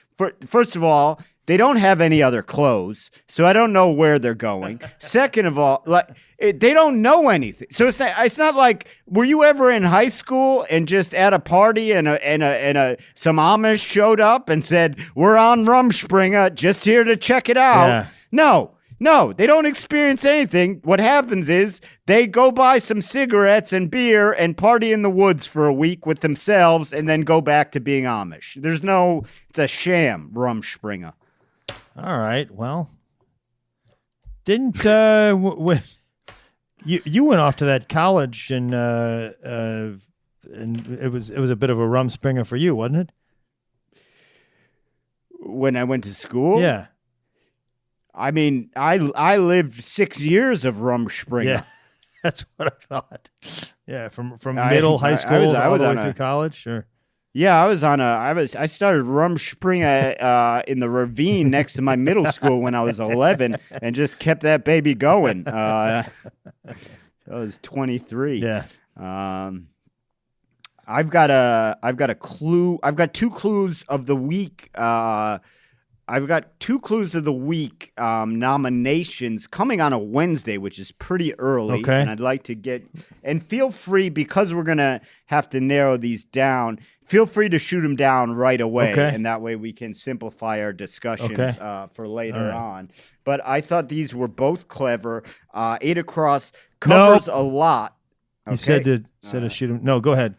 Speaker 2: First of all, they don't have any other clothes, so I don't know where they're going. Second of all, they don't know anything. So it's not like, were you ever in high school and just at a party and some Amish showed up and said, "We're on Rumspringa, just here to check it out"? Yeah. No, they don't experience anything. What happens is they go buy some cigarettes and beer and party in the woods for a week with themselves and then go back to being Amish. It's a sham, Rumspringa.
Speaker 3: All right, well, Didn't you went off to that college and it was a bit of a Rumspringa for you, wasn't it?
Speaker 2: When I went to school?
Speaker 3: Yeah.
Speaker 2: I mean, I lived 6 years of Rumspringa.
Speaker 3: Yeah. That's what I thought. Yeah, from middle high school all the way through college, sure.
Speaker 2: Yeah, I started Rumspringa in the ravine next to my middle school when I was 11 and just kept that baby going. I was 23.
Speaker 3: Yeah.
Speaker 2: I've got a clue. I've got two clues of the week. I've got two clues of the week nominations coming on a Wednesday, which is pretty early.
Speaker 3: Okay.
Speaker 2: And I'd like to get, and feel free, because we're going to have to narrow these down, feel free to shoot them down right away.
Speaker 3: Okay.
Speaker 2: And that way we can simplify our discussions for later on. But I thought these were both clever. 8 Across covers a lot. Okay?
Speaker 3: You said to shoot them. No, go ahead.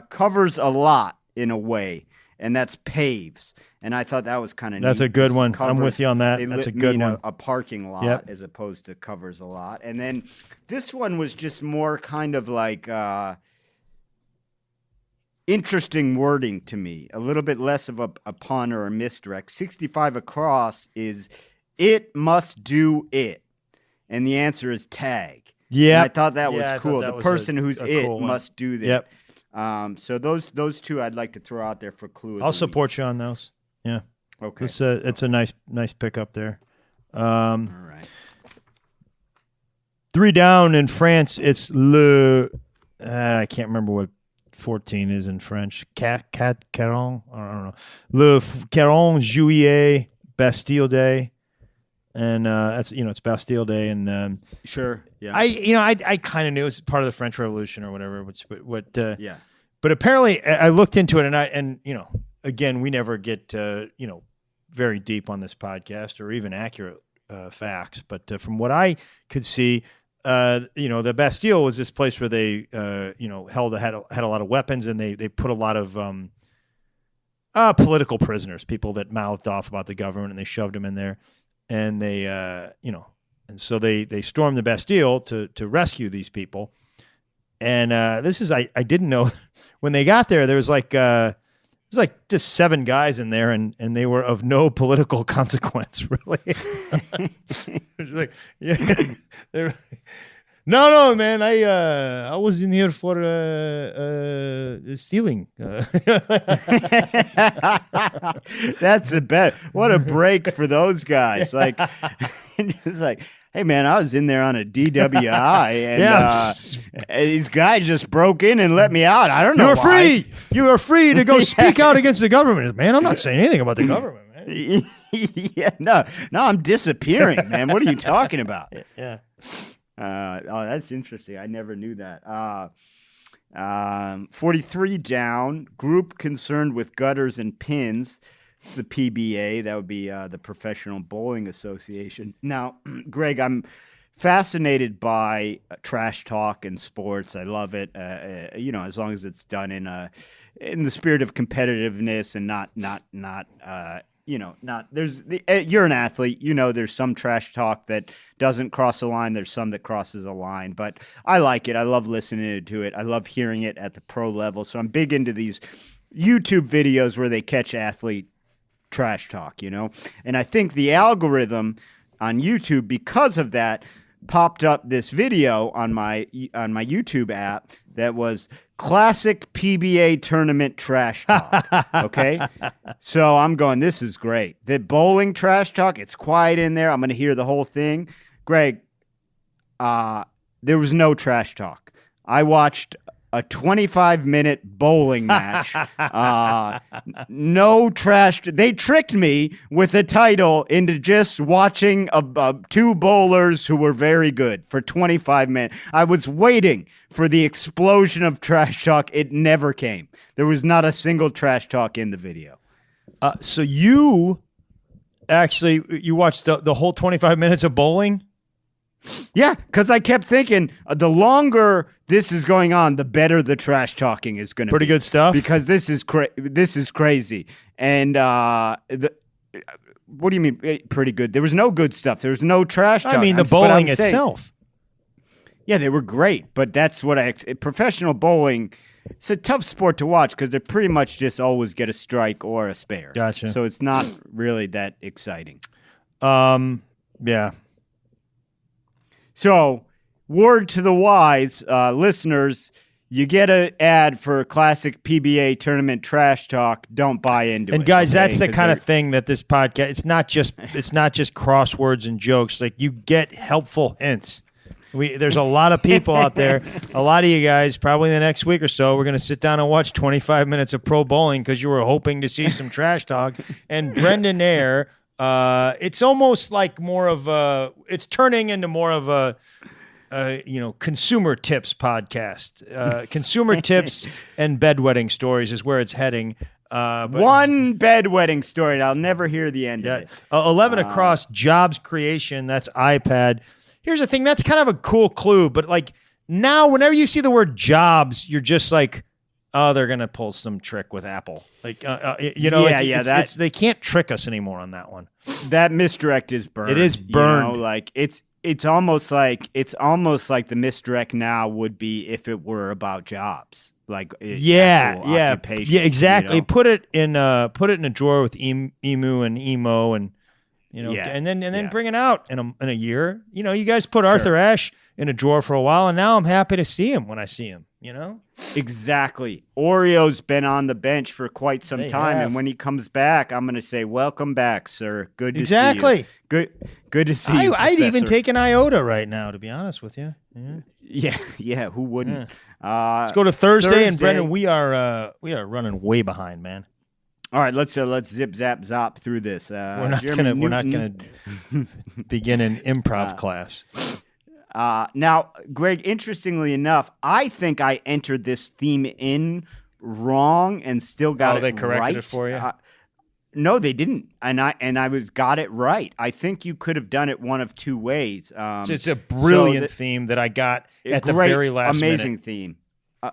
Speaker 2: Covers a lot in a way. And that's paves. And I thought that was kind of neat.
Speaker 3: That's a good one. I'm with you on that. That's a good one.
Speaker 2: A parking lot as opposed to covers a lot. And then this one was just more kind of like interesting wording to me. A little bit less of a pun or a misdirect. 65 Across is it must do it. And the answer is tag.
Speaker 3: Yeah.
Speaker 2: I thought that was cool. The person who's
Speaker 3: cool
Speaker 2: must do that.
Speaker 3: Yep.
Speaker 2: So those two I'd like to throw out there for clues.
Speaker 3: I'll support you on those. Yeah.
Speaker 2: Okay.
Speaker 3: It's a nice pickup there.
Speaker 2: All right.
Speaker 3: 3 down in France. It's I can't remember what 14 is in French. Caron. I don't know. Le 40 Juillet, Bastille Day. And that's it's Bastille Day, and
Speaker 2: sure, yeah.
Speaker 3: I kind of knew it was part of the French Revolution or whatever. But apparently I looked into it, and again, we never get very deep on this podcast or even accurate facts. But from what I could see, the Bastille was this place where they had a lot of weapons, and they put a lot of political prisoners, people that mouthed off about the government, and they shoved them in there. And they, and so they stormed the Bastille to rescue these people. And this is I didn't know when they got there. There was like just 7 guys in there, and they were of no political consequence, really. Like, yeah, no, man. I was in here for stealing.
Speaker 2: That's a bet. What a break for those guys! Like, it's like, hey, man, I was in there on a DWI, and these guys just broke in and let me out. I don't know.
Speaker 3: Free. You are free to go speak out against the government, man. I'm not saying anything about the government, man.
Speaker 2: Yeah, no, I'm disappearing, man. What are you talking about?
Speaker 3: Yeah.
Speaker 2: That's interesting. I never knew that. 43 down, group concerned with gutters and pins. It's the PBA. That would be the Professional Bowling Association. Now, Greg, I'm fascinated by trash talk in sports. I love it. As long as it's done in the spirit of competitiveness and not you're an athlete, there's some trash talk that doesn't cross a line. There's some that crosses a line, but I like it. I love listening to it. I love hearing it at the pro level. So I'm big into these YouTube videos where they catch athlete trash talk, and I think the algorithm on YouTube, because of that, popped up this video on my YouTube app that was classic PBA tournament trash talk. Okay, so I'm going, this is great. The bowling trash talk, it's quiet in there. I'm going to hear the whole thing. Greg, there was no trash talk. I watched a 25-minute bowling match. No trash. They tricked me with a title into just watching 2 bowlers who were very good for 25 minutes. I was waiting for the explosion of trash talk. It never came. There was not a single trash talk in the video.
Speaker 3: So you watched the whole 25 minutes of bowling?
Speaker 2: Yeah, because I kept thinking the longer this is going on, the better the trash talking is going to be.
Speaker 3: Pretty good stuff.
Speaker 2: Because this is crazy, and What do you mean pretty good? There was no good stuff. There was no trash talk.
Speaker 3: I mean, the bowling itself.
Speaker 2: Yeah, they were great, but that's what professional bowling. It's a tough sport to watch because they pretty much just always get a strike or a spare.
Speaker 3: Gotcha.
Speaker 2: So it's not really that exciting.
Speaker 3: Yeah.
Speaker 2: So, word to the wise listeners: you get an ad for classic PBA tournament trash talk. Don't buy into it.
Speaker 3: And guys, that's the kind of thing that this podcast. It's not just crosswords and jokes. Like, you get helpful hints. There's a lot of people out there. A lot of you guys, probably in the next week or so, we're going to sit down and watch 25 minutes of pro bowling because you were hoping to see some trash talk. And Brendan Ayer, it's almost like more of a. It's turning into more of a. Consumer tips podcast. Consumer tips and bedwetting stories is where it's heading.
Speaker 2: One bedwetting story, and I'll never hear the end of it.
Speaker 3: 11 across, jobs creation. That's iPad. Here's the thing. That's kind of a cool clue, but like now, whenever you see the word jobs, you're just like, oh, they're gonna pull some trick with Apple. Like, they can't trick us anymore on that one.
Speaker 2: That misdirect is burned.
Speaker 3: It is burned.
Speaker 2: Like it's almost like the misdirect now would be if it were about jobs. Like
Speaker 3: occupation, exactly. Put it in a drawer with Emu and Emo and. And then bring it out in a year. You guys put Arthur Ashe in a drawer for a while, and now I'm happy to see him when I see him.
Speaker 2: Exactly. Oreo's been on the bench for quite some time, and when he comes back, I'm going to say, "Welcome back, sir. Good to see you." Good to see you.
Speaker 3: I'd even take an iota right now, to be honest with you.
Speaker 2: Yeah. Who wouldn't?
Speaker 3: Let's go to Thursday, and Brendan, we are running way behind, man.
Speaker 2: All right, let's zip zap zop through this.
Speaker 3: We're not gonna begin an improv class.
Speaker 2: Now, Greg, interestingly enough, I think I entered this theme in wrong and still got it right.
Speaker 3: They corrected it for you?
Speaker 2: No, they didn't, and I got it right. I think you could have done it one of two ways.
Speaker 3: So it's a brilliant theme that I got at the very last minute.
Speaker 2: Amazing theme.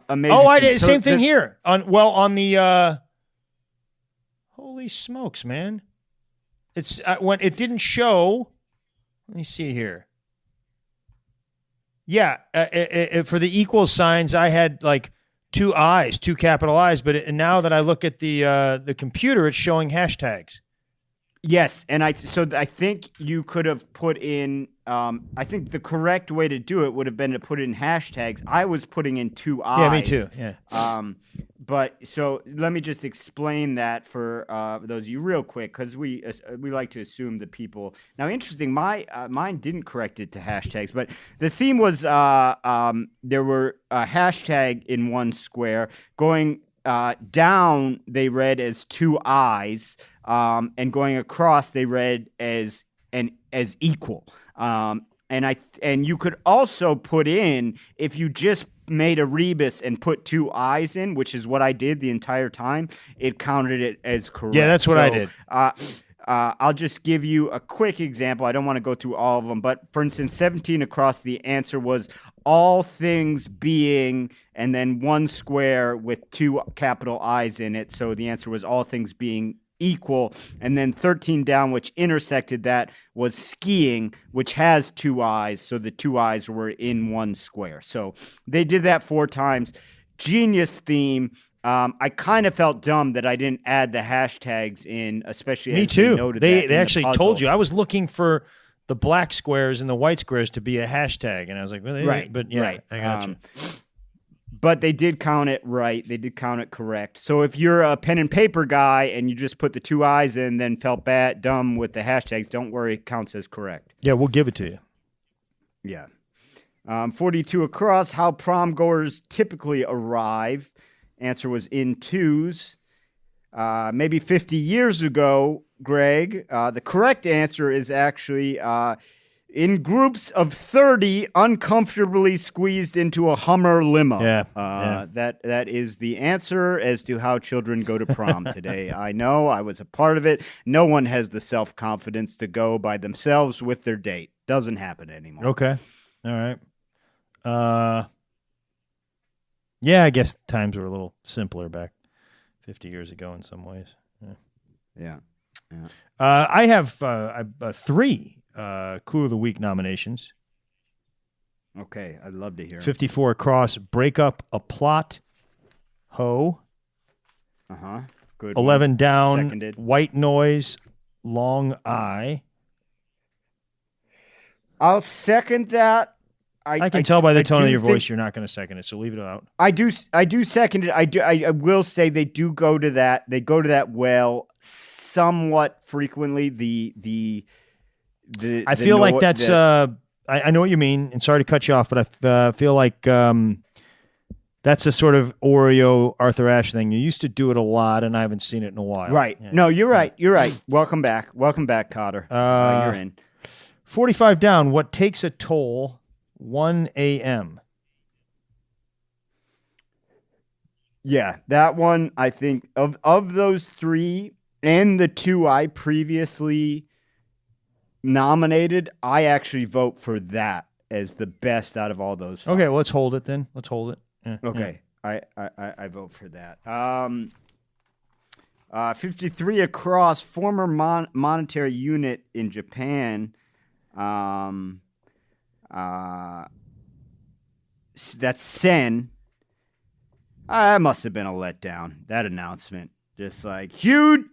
Speaker 2: Amazing.
Speaker 3: I did same thing here. On the. Holy smokes, man! It's when it didn't show. Let me see here. Yeah, for the equal signs, I had like two capital I's, but now that I look at the computer, it's showing hashtags.
Speaker 2: Yes, and I think you could have put in. I think the correct way to do it would have been to put in hashtags. I was putting in two I's.
Speaker 3: Yeah, me too. Yeah.
Speaker 2: But so let me just explain that for those of you real quick, because we like to assume that people. Now, interesting, mine didn't correct it to hashtags, but the theme was there were a hashtag in one square going down. They read as two I's, and going across they read as equal. And you could also put in, if you just made a rebus and put two I's in, which is what I did the entire time, it counted it as correct.
Speaker 3: Yeah, that's what I did.
Speaker 2: I'll just give you a quick example. I don't want to go through all of them, but for instance, 17 across, the answer was all things being, and then one square with two capital I's in it. So the answer was all things being equal. And then 13 down, which intersected that, was skiing, which has two I's. So the two I's were in one square. So they did that 4 times. Genius theme. I kind of felt dumb that I didn't add the hashtags in, especially
Speaker 3: Me
Speaker 2: as
Speaker 3: too.
Speaker 2: they noted
Speaker 3: They
Speaker 2: that
Speaker 3: actually told you. I was looking for the black squares and the white squares to be a hashtag, and I was like, really?
Speaker 2: Right.
Speaker 3: But yeah,
Speaker 2: right.
Speaker 3: I got you.
Speaker 2: But they did count it right. They did count it correct. So if you're a pen and paper guy and you just put the two I's in, then felt dumb with the hashtags, don't worry, it counts as correct.
Speaker 3: Yeah, we'll give it to you.
Speaker 2: Yeah. 42 across, how prom goers typically arrive. Answer was in twos. Maybe 50 years ago, Greg, the correct answer is actually in groups of 30 uncomfortably squeezed into a Hummer limo. That is the answer as to how children go to prom today. I know, I was a part of it. No one has the self-confidence to go by themselves with their date. Doesn't happen anymore.
Speaker 3: Okay. All right. Yeah, I guess times were a little simpler back 50 years ago in some ways.
Speaker 2: Yeah.
Speaker 3: I have 3 Clue of the Week nominations.
Speaker 2: Okay, I'd love to hear.
Speaker 3: 54 across. Break up a plot. Ho.
Speaker 2: Good.
Speaker 3: 11
Speaker 2: one.
Speaker 3: down.
Speaker 2: Seconded.
Speaker 3: White noise. Long eye.
Speaker 2: I'll second that.
Speaker 3: I can tell by the tone of your
Speaker 2: think-
Speaker 3: voice you're not going to second it, so leave it out.
Speaker 2: I do second it. I will say they do go to that. They go to that well somewhat frequently.
Speaker 3: I feel like that's I know what you mean, and sorry to cut you off, but I feel like that's a sort of Oreo Arthur Ashe thing. You used to do it a lot, and I haven't seen it in a while.
Speaker 2: Right.
Speaker 3: Yeah.
Speaker 2: No, you're right. You're right. Welcome back, Cotter. You're in.
Speaker 3: 45 down. What takes a toll? 1 a.m.
Speaker 2: Yeah, that one. I think of those 3 and the 2 I previously nominated, I actually vote for that as the best out of all those 5.
Speaker 3: Okay, well, let's hold it then. Let's hold it. Yeah,
Speaker 2: Okay, yeah. I vote for that. 53 across, former monetary unit in Japan. That's Sen. That must have been a letdown. That announcement, just like huge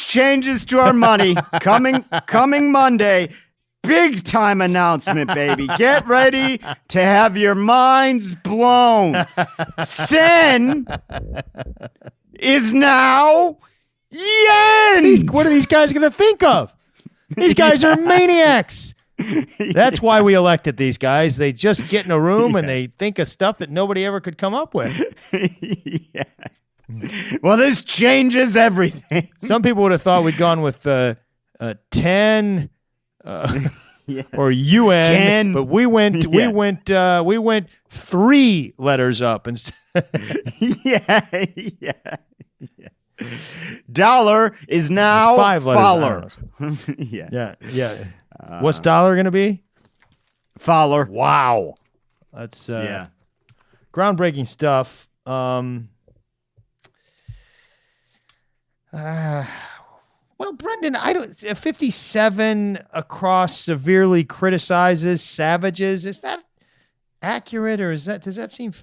Speaker 2: changes to our money coming Monday. Big time announcement, baby. Get ready to have your minds blown. Sen is now yen.
Speaker 3: What are these guys going to think of? These guys are maniacs. That's why we elected these guys. They just get in a room and they think of stuff that nobody ever could come up with.
Speaker 2: Yeah. Well, this changes everything.
Speaker 3: Some people would have thought we'd gone with 10 or UN,
Speaker 2: Ken.
Speaker 3: but we went 3 letters up instead.
Speaker 2: Yeah. Dollar is now
Speaker 3: 5 letters.
Speaker 2: Fowler.
Speaker 3: Yeah. What's dollar going to be?
Speaker 2: Fowler.
Speaker 3: Wow. That's
Speaker 2: yeah.
Speaker 3: Groundbreaking stuff. Well, Brendan, 57 across severely criticizes savages. Is that accurate, or does that seem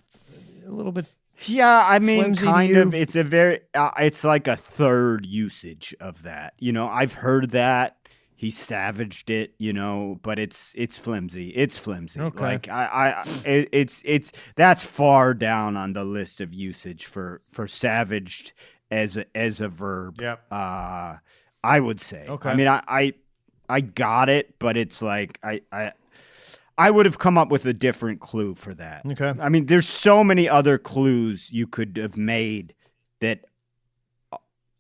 Speaker 3: a little bit?
Speaker 2: Yeah, I mean,
Speaker 3: flimsy
Speaker 2: kind
Speaker 3: to
Speaker 2: of.
Speaker 3: you?
Speaker 2: It's it's like a third usage of that. I've heard that he savaged it, but it's flimsy. It's flimsy.
Speaker 3: Okay.
Speaker 2: Like it's that's far down on the list of usage for savaged as a verb.
Speaker 3: Yep.
Speaker 2: I would say.
Speaker 3: Okay.
Speaker 2: I mean, I got it, but it's like I would have come up with a different clue for that.
Speaker 3: Okay.
Speaker 2: I mean, there's so many other clues you could have made that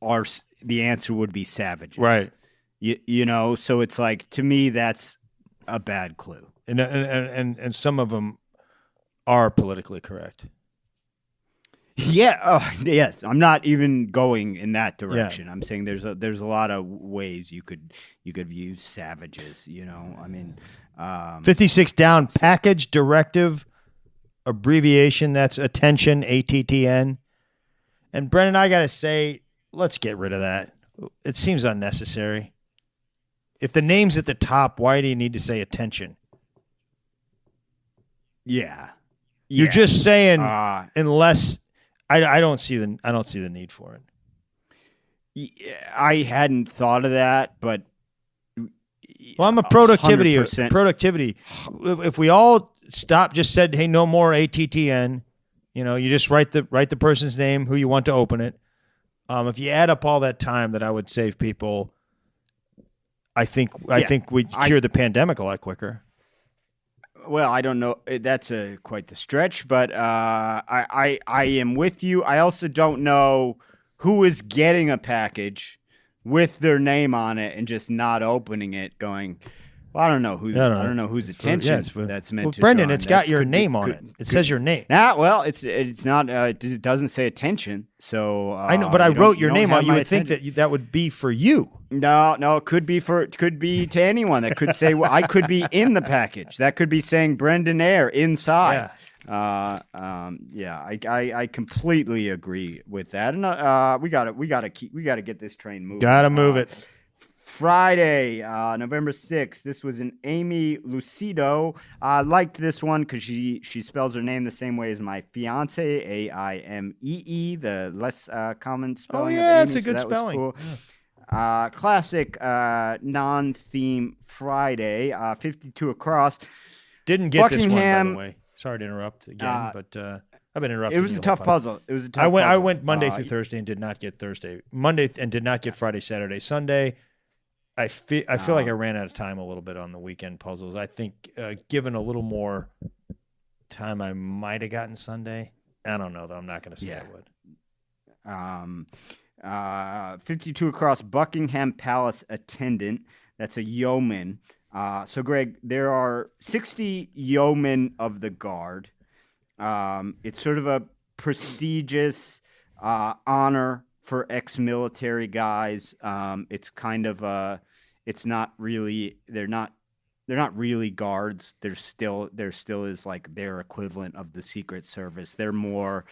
Speaker 2: are the answer would be savages.
Speaker 3: Right.
Speaker 2: So it's like, to me, that's a bad clue.
Speaker 3: And some of them are politically correct.
Speaker 2: Yeah. Oh, yes. I'm not even going in that direction. Yeah. I'm saying there's a lot of ways you could view savages. I mean,
Speaker 3: 56 down. Package directive abbreviation. That's attention. ATTN. And Brendan, I gotta say, let's get rid of that. It seems unnecessary. If the name's at the top, why do you need to say attention?
Speaker 2: Yeah.
Speaker 3: You're just saying unless. I don't see the need for it.
Speaker 2: I hadn't thought of that, but
Speaker 3: I'm a productivity.
Speaker 2: 100%.
Speaker 3: Productivity. If we all just said, "Hey, no more ATTN," you just write the person's name, who you want to open it. If you add up all that time that I would save people, I think we'd cure the pandemic a lot quicker.
Speaker 2: Well, I don't know. That's quite the stretch, but I am with you. I also don't know who is getting a package with their name on it and just not opening it, going, well, I don't know who. I don't know whose attention that's meant to.
Speaker 3: Brendan,
Speaker 2: draw.
Speaker 3: it's got your name on it. It says your name.
Speaker 2: Well, it's not. It doesn't say attention. So
Speaker 3: I know, but I wrote your name on. You would think that would be for you.
Speaker 2: No, it could be to anyone. That could say, well, I could be in the package. That could be saying Brendan Air inside. I completely agree with that, and we gotta get this train moving.
Speaker 3: Gotta move it.
Speaker 2: Friday, November 6th. This was an Amy Lucido. I liked this one because she spells her name the same way as my fiance, Aimee, the less common spelling.
Speaker 3: Oh yeah,
Speaker 2: of Amy,
Speaker 3: it's a good
Speaker 2: that was
Speaker 3: spelling.
Speaker 2: cool.
Speaker 3: Yeah.
Speaker 2: Classic non-theme Friday. 52 across.
Speaker 3: Didn't get this one, by
Speaker 2: Buckingham,
Speaker 3: the way. Sorry to interrupt again, but I've been interrupting.
Speaker 2: It was
Speaker 3: you
Speaker 2: a
Speaker 3: the whole
Speaker 2: tough
Speaker 3: time.
Speaker 2: puzzle. It was a tough
Speaker 3: I
Speaker 2: puzzle.
Speaker 3: went Monday through Thursday and did not get Monday and did not get Friday, Saturday, Sunday. I feel like I ran out of time a little bit on the weekend puzzles. I think given a little more time, I might have gotten Sunday. I don't know though. I'm not going to say I would.
Speaker 2: 52 across, Buckingham Palace attendant. That's a yeoman. So Greg, there are 60 yeomen of the guard. It's sort of a prestigious honor for ex-military guys. It's kind of it's not really, they're not really guards. There still is like their equivalent of the Secret Service. They're more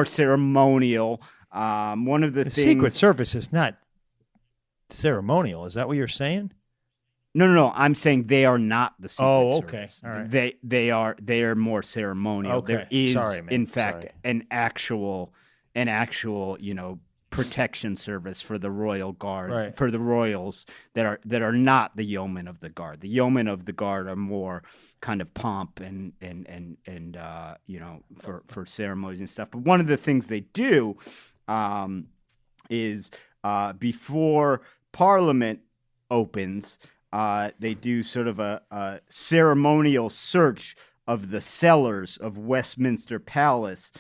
Speaker 2: ceremonial. One of the things,
Speaker 3: Secret Service is not ceremonial. Is that what you're saying?
Speaker 2: No. I'm saying they are not the Secret
Speaker 3: okay.
Speaker 2: Service.
Speaker 3: All right.
Speaker 2: They are more ceremonial.
Speaker 3: Okay.
Speaker 2: There is,
Speaker 3: Sorry, man.
Speaker 2: in fact,
Speaker 3: Sorry.
Speaker 2: an actual, protection service for the royal guard,
Speaker 3: Right.
Speaker 2: for the royals that are not the yeomen of the guard. The yeomen of the guard are more kind of pomp and for ceremonies and stuff. But one of the things they do is before Parliament opens, they do sort of a ceremonial search of the cellars of Westminster Palace.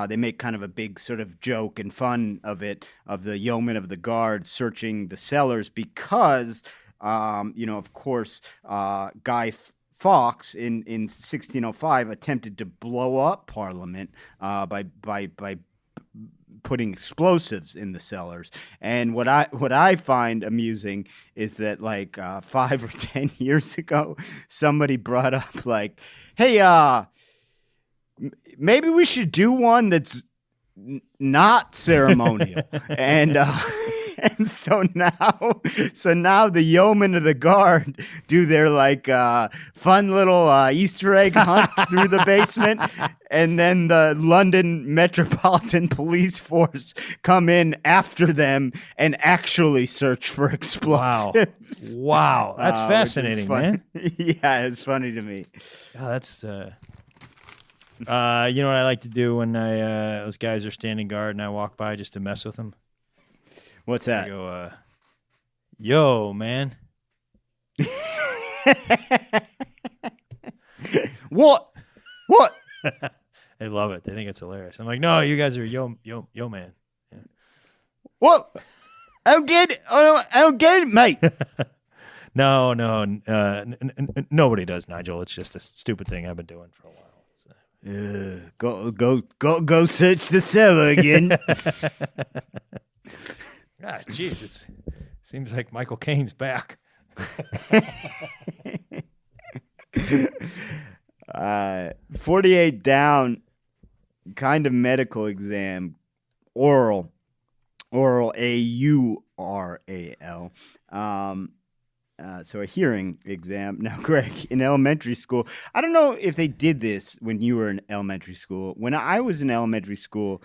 Speaker 2: They make kind of a big sort of joke and fun of it, of the yeomen of the guard searching the cellars because, of course, Guy Fawkes in 1605 attempted to blow up Parliament by putting explosives in the cellars. And what I find amusing is that like 5 or 10 years ago, somebody brought up like, hey, maybe we should do one that's not ceremonial. and so now the yeomen of the guard do their like fun little Easter egg hunt through the basement, and then the London Metropolitan Police Force come in after them and actually search for explosives.
Speaker 3: Wow. That's fascinating, man.
Speaker 2: Yeah, it's funny to me.
Speaker 3: Oh, that's you know what I like to do when those guys are standing guard and I walk by just to mess with them?
Speaker 2: What's that?
Speaker 3: I go, yo, man.
Speaker 2: What?
Speaker 3: They love it. They think it's hilarious. I'm like, no, you guys are yo, man. Yeah.
Speaker 2: What? I don't get it. I don't get it, mate.
Speaker 3: No, nobody does, Nigel. It's just a stupid thing I've been doing for a while. So.
Speaker 2: Go search the cellar again.
Speaker 3: Jeez, it seems like Michael Caine's back.
Speaker 2: 48 down, kind of medical exam, oral, AURAL. So a hearing exam. Now, Greg, in elementary school, I don't know if they did this when you were in elementary school. When I was in elementary school,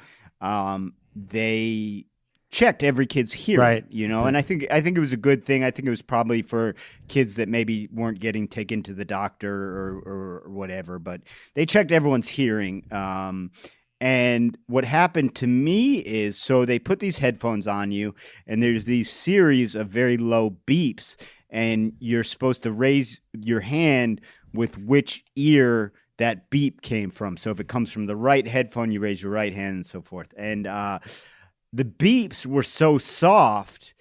Speaker 2: they checked every kid's hearing,
Speaker 3: right?
Speaker 2: And I think it was a good thing. I think it was probably for kids that maybe weren't getting taken to the doctor or whatever, but they checked everyone's hearing. And what happened to me is, so they put these headphones on you, and there's these series of very low beeps, and you're supposed to raise your hand with which ear that beep came from. So if it comes from the right headphone, you raise your right hand and so forth. And the beeps were so soft,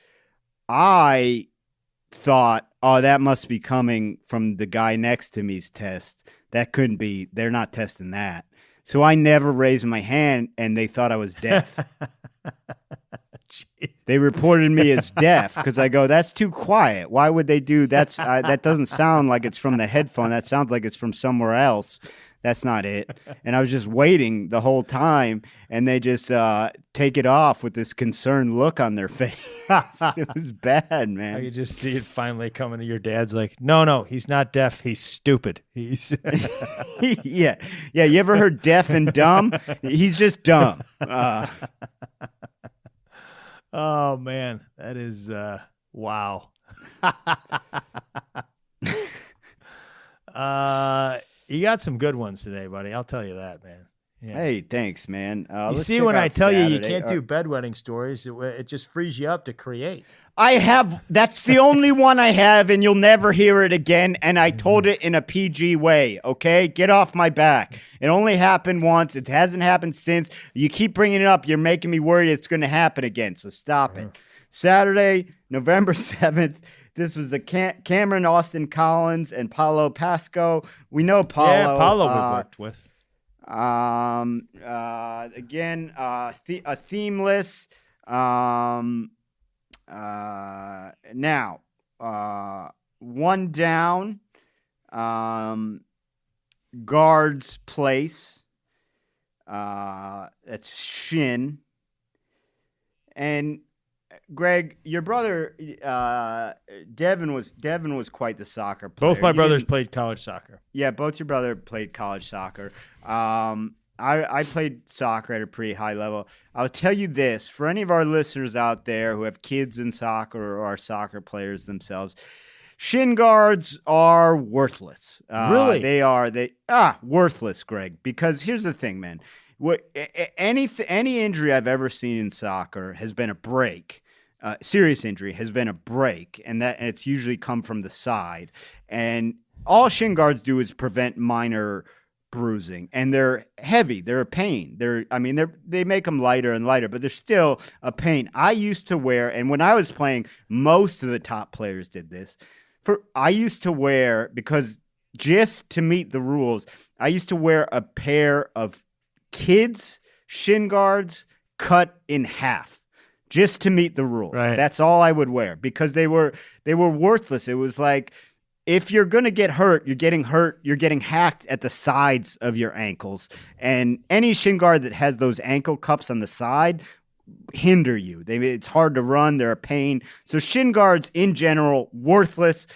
Speaker 2: I thought, oh, that must be coming from the guy next to me's test. That couldn't be. They're not testing that. So I never raised my hand, and they thought I was deaf. They reported me as deaf because I go, that's too quiet. Why would they do that? That doesn't sound like it's from the headphone. That sounds like it's from somewhere else. That's not it. And I was just waiting the whole time, and they just take it off with this concerned look on their face. It was bad,
Speaker 3: I
Speaker 2: man.
Speaker 3: could just see it finally coming to your dad's like, no, he's not deaf. He's stupid. He's
Speaker 2: Yeah. You ever heard deaf and dumb? He's just dumb.
Speaker 3: Oh man, that is wow. You got some good ones today, buddy. I'll tell you that, man. Yeah.
Speaker 2: Hey, thanks, man.
Speaker 3: You
Speaker 2: Let's
Speaker 3: see,
Speaker 2: check
Speaker 3: when
Speaker 2: out
Speaker 3: I tell you
Speaker 2: Saturday.
Speaker 3: can't do bedwetting stories, it just frees you up to create.
Speaker 2: I have. That's the only one I have, and you'll never hear it again. And I told it in a PG way. Okay, get off my back. It only happened once. It hasn't happened since. You keep bringing it up. You're making me worried it's going to happen again. So stop it. Saturday, November 7th. This was Cameron Austin Collins and Paulo Pasco. We know Paulo.
Speaker 3: Yeah, Paulo we've worked with.
Speaker 2: Again, a themeless. Now, one down. Guards place. That's Shin. And Greg, your brother, Devin was quite the soccer player.
Speaker 3: Both my
Speaker 2: He
Speaker 3: brothers
Speaker 2: didn't-
Speaker 3: played college soccer.
Speaker 2: Yeah, both your brother played college soccer. I played soccer at a pretty high level. I'll tell you this, for any of our listeners out there who have kids in soccer or are soccer players themselves, shin guards are worthless.
Speaker 3: Really?
Speaker 2: They are worthless, Greg, because here's the thing, man. Any injury I've ever seen in soccer has been a break. Serious injury has been a break, and it's usually come from the side. And all shin guards do is prevent minor bruising, and they're heavy. They're a pain. They make them lighter and lighter, but they're still a pain. I used to wear, and when I was playing, most of the top players did this. I used to wear, because just to meet the rules, I used to wear a pair of kids' shin guards cut in half. Just to meet the rules.
Speaker 3: Right.
Speaker 2: That's all I would wear, because they were worthless. It was like, if you're going to get hurt, you're getting hacked at the sides of your ankles. And any shin guard that has those ankle cups on the side hinder you. It's hard to run. They're a pain. So shin guards in general, worthless.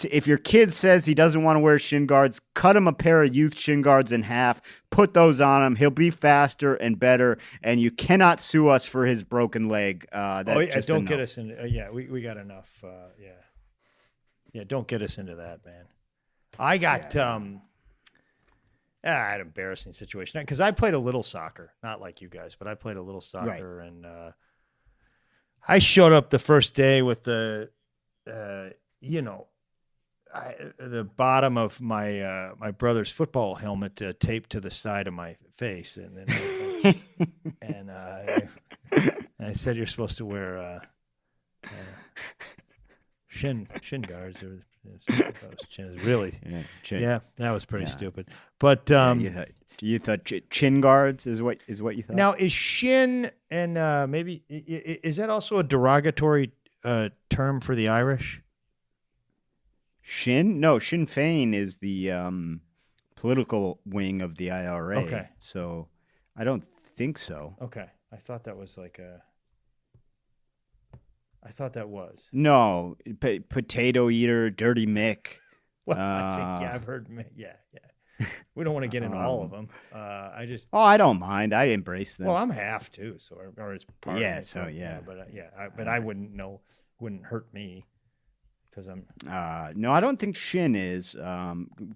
Speaker 2: If your kid says he doesn't want to wear shin guards, cut him a pair of youth shin guards in half, put those on him. He'll be faster and better, and you cannot sue us for his broken leg.
Speaker 3: Don't get us into we got enough. Yeah, don't get us into that, man. I got I had an embarrassing situation because I played a little soccer, not like you guys, but I played a little soccer, right. And I showed up the first day with the bottom of my brother's football helmet taped to the side of my face, and then and I said you're supposed to wear shin guards or really that was pretty stupid. But
Speaker 2: you thought chin guards is what you thought.
Speaker 3: Now is shin and maybe is that also a derogatory term for the Irish?
Speaker 2: Sinn Féin is the political wing of the IRA.
Speaker 3: Okay.
Speaker 2: So I don't think so.
Speaker 3: Okay. I thought that was
Speaker 2: No, potato eater, dirty Mick.
Speaker 3: Well, I think I've heard. Yeah. We don't want to get into all of them.
Speaker 2: I don't mind. I embrace them.
Speaker 3: Well, I'm half too, so or it's part.
Speaker 2: Yeah.
Speaker 3: Of me,
Speaker 2: So yeah.
Speaker 3: But I wouldn't know. Wouldn't hurt me. Because I'm
Speaker 2: no, I don't think shin is.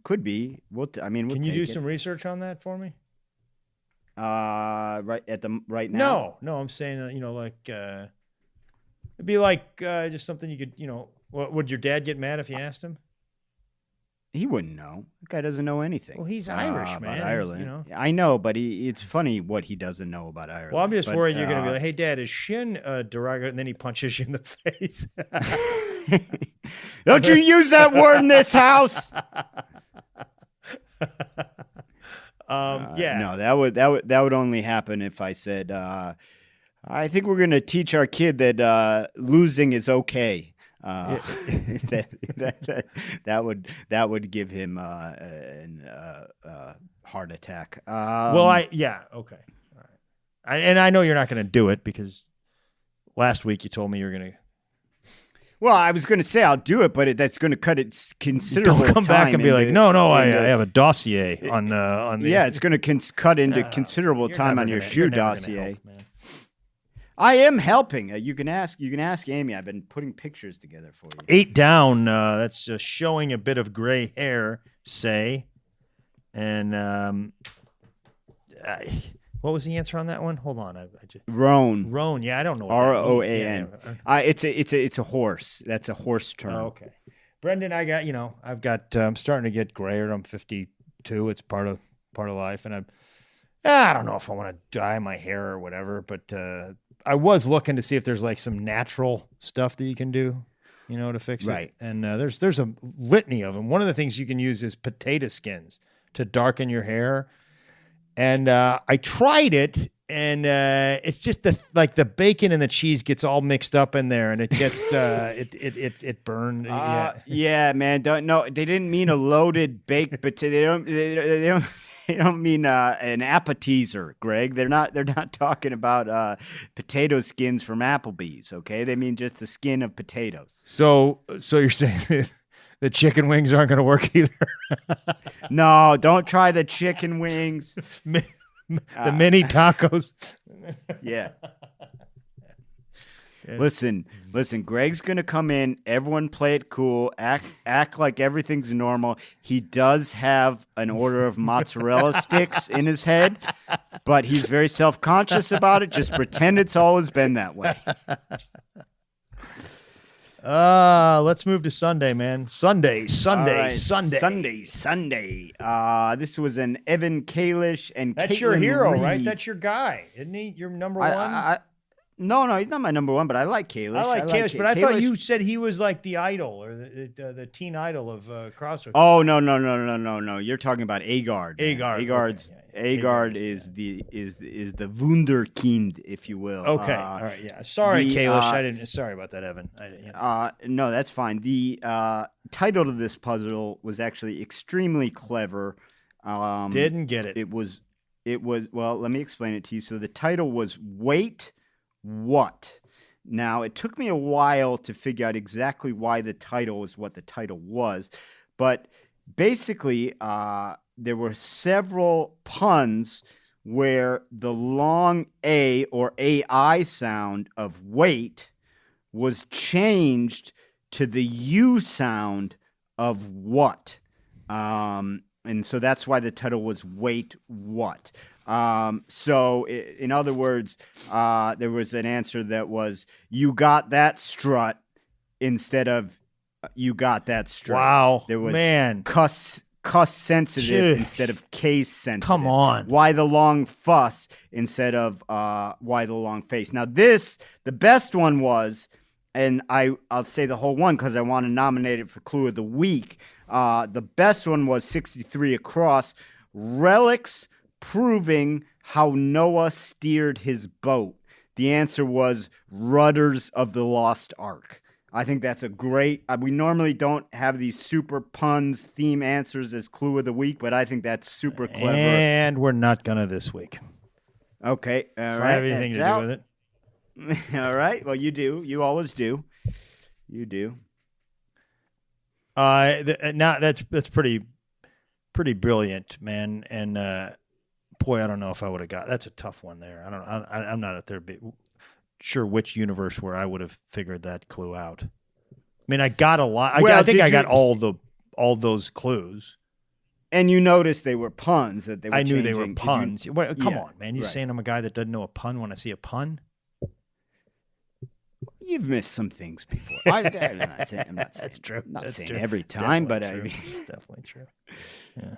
Speaker 2: Could be. We'll
Speaker 3: can you do some research on that for me?
Speaker 2: Right now.
Speaker 3: No. I'm saying it'd be like just something you could would your dad get mad if you asked him?
Speaker 2: He wouldn't know. That guy doesn't know anything.
Speaker 3: Well, he's Irish, man.
Speaker 2: About Ireland. I know, but it's funny what he doesn't know about Ireland.
Speaker 3: Well, I'm just worried you're going to be like, "Hey, Dad, is shin derogatory?" And then he punches you in the face.
Speaker 2: Don't you use that word in this house?
Speaker 3: Yeah.
Speaker 2: No, that would only happen if I said, I think we're going to teach our kid that losing is okay. That would give him a heart attack.
Speaker 3: Okay. All right. And I know you're not going to do it because last week you told me you were going to.
Speaker 2: Well, I was going to say I'll do it, but that's going to cut it considerable.
Speaker 3: Don't come back and be like, no, I have a dossier on the.
Speaker 2: Yeah, it's going to cut into considerable time on your shoe dossier.
Speaker 3: Help,
Speaker 2: I am helping. You can ask Amy. I've been putting pictures together for you.
Speaker 3: 8 down. That's just showing a bit of gray hair. Say, and what was the answer on that one? Hold on. I just
Speaker 2: Roan.
Speaker 3: Roan. Yeah, I don't know. What
Speaker 2: Roan. It's a horse. That's a horse term.
Speaker 3: Oh, okay. Brendan, I've got. I'm starting to get grayer. I'm 52. It's part of life, and I don't know if I want to dye my hair or whatever, but I was looking to see if there's like some natural stuff that you can do, to fix it. And there's a litany of them. One of the things you can use is potato skins to darken your hair. And I tried it, and it's just the bacon and the cheese gets all mixed up in there, and it gets it burned.
Speaker 2: Yeah, man. They didn't mean a loaded baked potato. They don't mean an appetizer, Greg. They're not talking about potato skins from Applebee's. Okay, they mean just the skin of potatoes.
Speaker 3: So you're saying the chicken wings aren't going to work either?
Speaker 2: No, don't try the chicken wings.
Speaker 3: The mini tacos.
Speaker 2: Yeah. Listen, Greg's going to come in. Everyone play it cool. Act like everything's normal. He does have an order of mozzarella sticks in his head, but he's very self-conscious about it. Just pretend it's always been that way.
Speaker 3: Let's move to Sunday, man. Sunday.
Speaker 2: Right. Sunday. This was an Evan Kalish and
Speaker 3: that's
Speaker 2: Caitlin
Speaker 3: your hero,
Speaker 2: Reed.
Speaker 3: right? That's your guy, isn't he? Your number one.
Speaker 2: No, he's not my number one, but I like Kalish.
Speaker 3: I like Kalish, but I thought you said he was like the idol or the teen idol of CrossFit.
Speaker 2: Oh no! You're talking about Agard. Agard is the Wunderkind, if you will.
Speaker 3: Okay, all right, yeah. Sorry, Kalish. Sorry about that, Evan.
Speaker 2: No, that's fine. The title to this puzzle was actually extremely clever.
Speaker 3: Didn't get it.
Speaker 2: It was. Well, let me explain it to you. So the title was "Wait, What?" Now, it took me a while to figure out exactly why the title was what the title was, but basically, there were several puns where the long A or AI sound of wait was changed to the U sound of what. And so that's why the title was Wait, What? So in other words, there was an answer that was you got that strut instead of you got that strut.
Speaker 3: Wow.
Speaker 2: There was
Speaker 3: man.
Speaker 2: cuss sensitive instead of case sensitive.
Speaker 3: Come on.
Speaker 2: Why the long fuss instead of why the long face. Now the best one was, and I'll say the whole one because I want to nominate it for Clue of the Week. The best one was 63 across. Relics proving how Noah steered his boat. The answer was rudders of the Lost Ark. I think that's a great. We normally don't have these super puns theme answers as Clue of the Week, but I think that's super clever.
Speaker 3: And we're not gonna this week.
Speaker 2: Okay, all right.
Speaker 3: I have anything to do with
Speaker 2: it. All right. Well, you do. You always do. You do.
Speaker 3: Now that's pretty brilliant, man. And boy, I don't know if I would have got. That's a tough one there. I don't. I'm not at there. Sure which universe where I would have figured that clue out. I mean, I got a lot. I think I got all those clues.
Speaker 2: And you noticed they were puns that they were
Speaker 3: I knew
Speaker 2: changing.
Speaker 3: they were puns. Come on, man. You're saying I'm a guy that doesn't know a pun when I see a pun?
Speaker 2: You've missed some things before. I'm not saying
Speaker 3: that's true.
Speaker 2: I'm not
Speaker 3: that's
Speaker 2: saying
Speaker 3: true.
Speaker 2: every time, but
Speaker 3: true.
Speaker 2: I mean,
Speaker 3: it's definitely true. Yeah.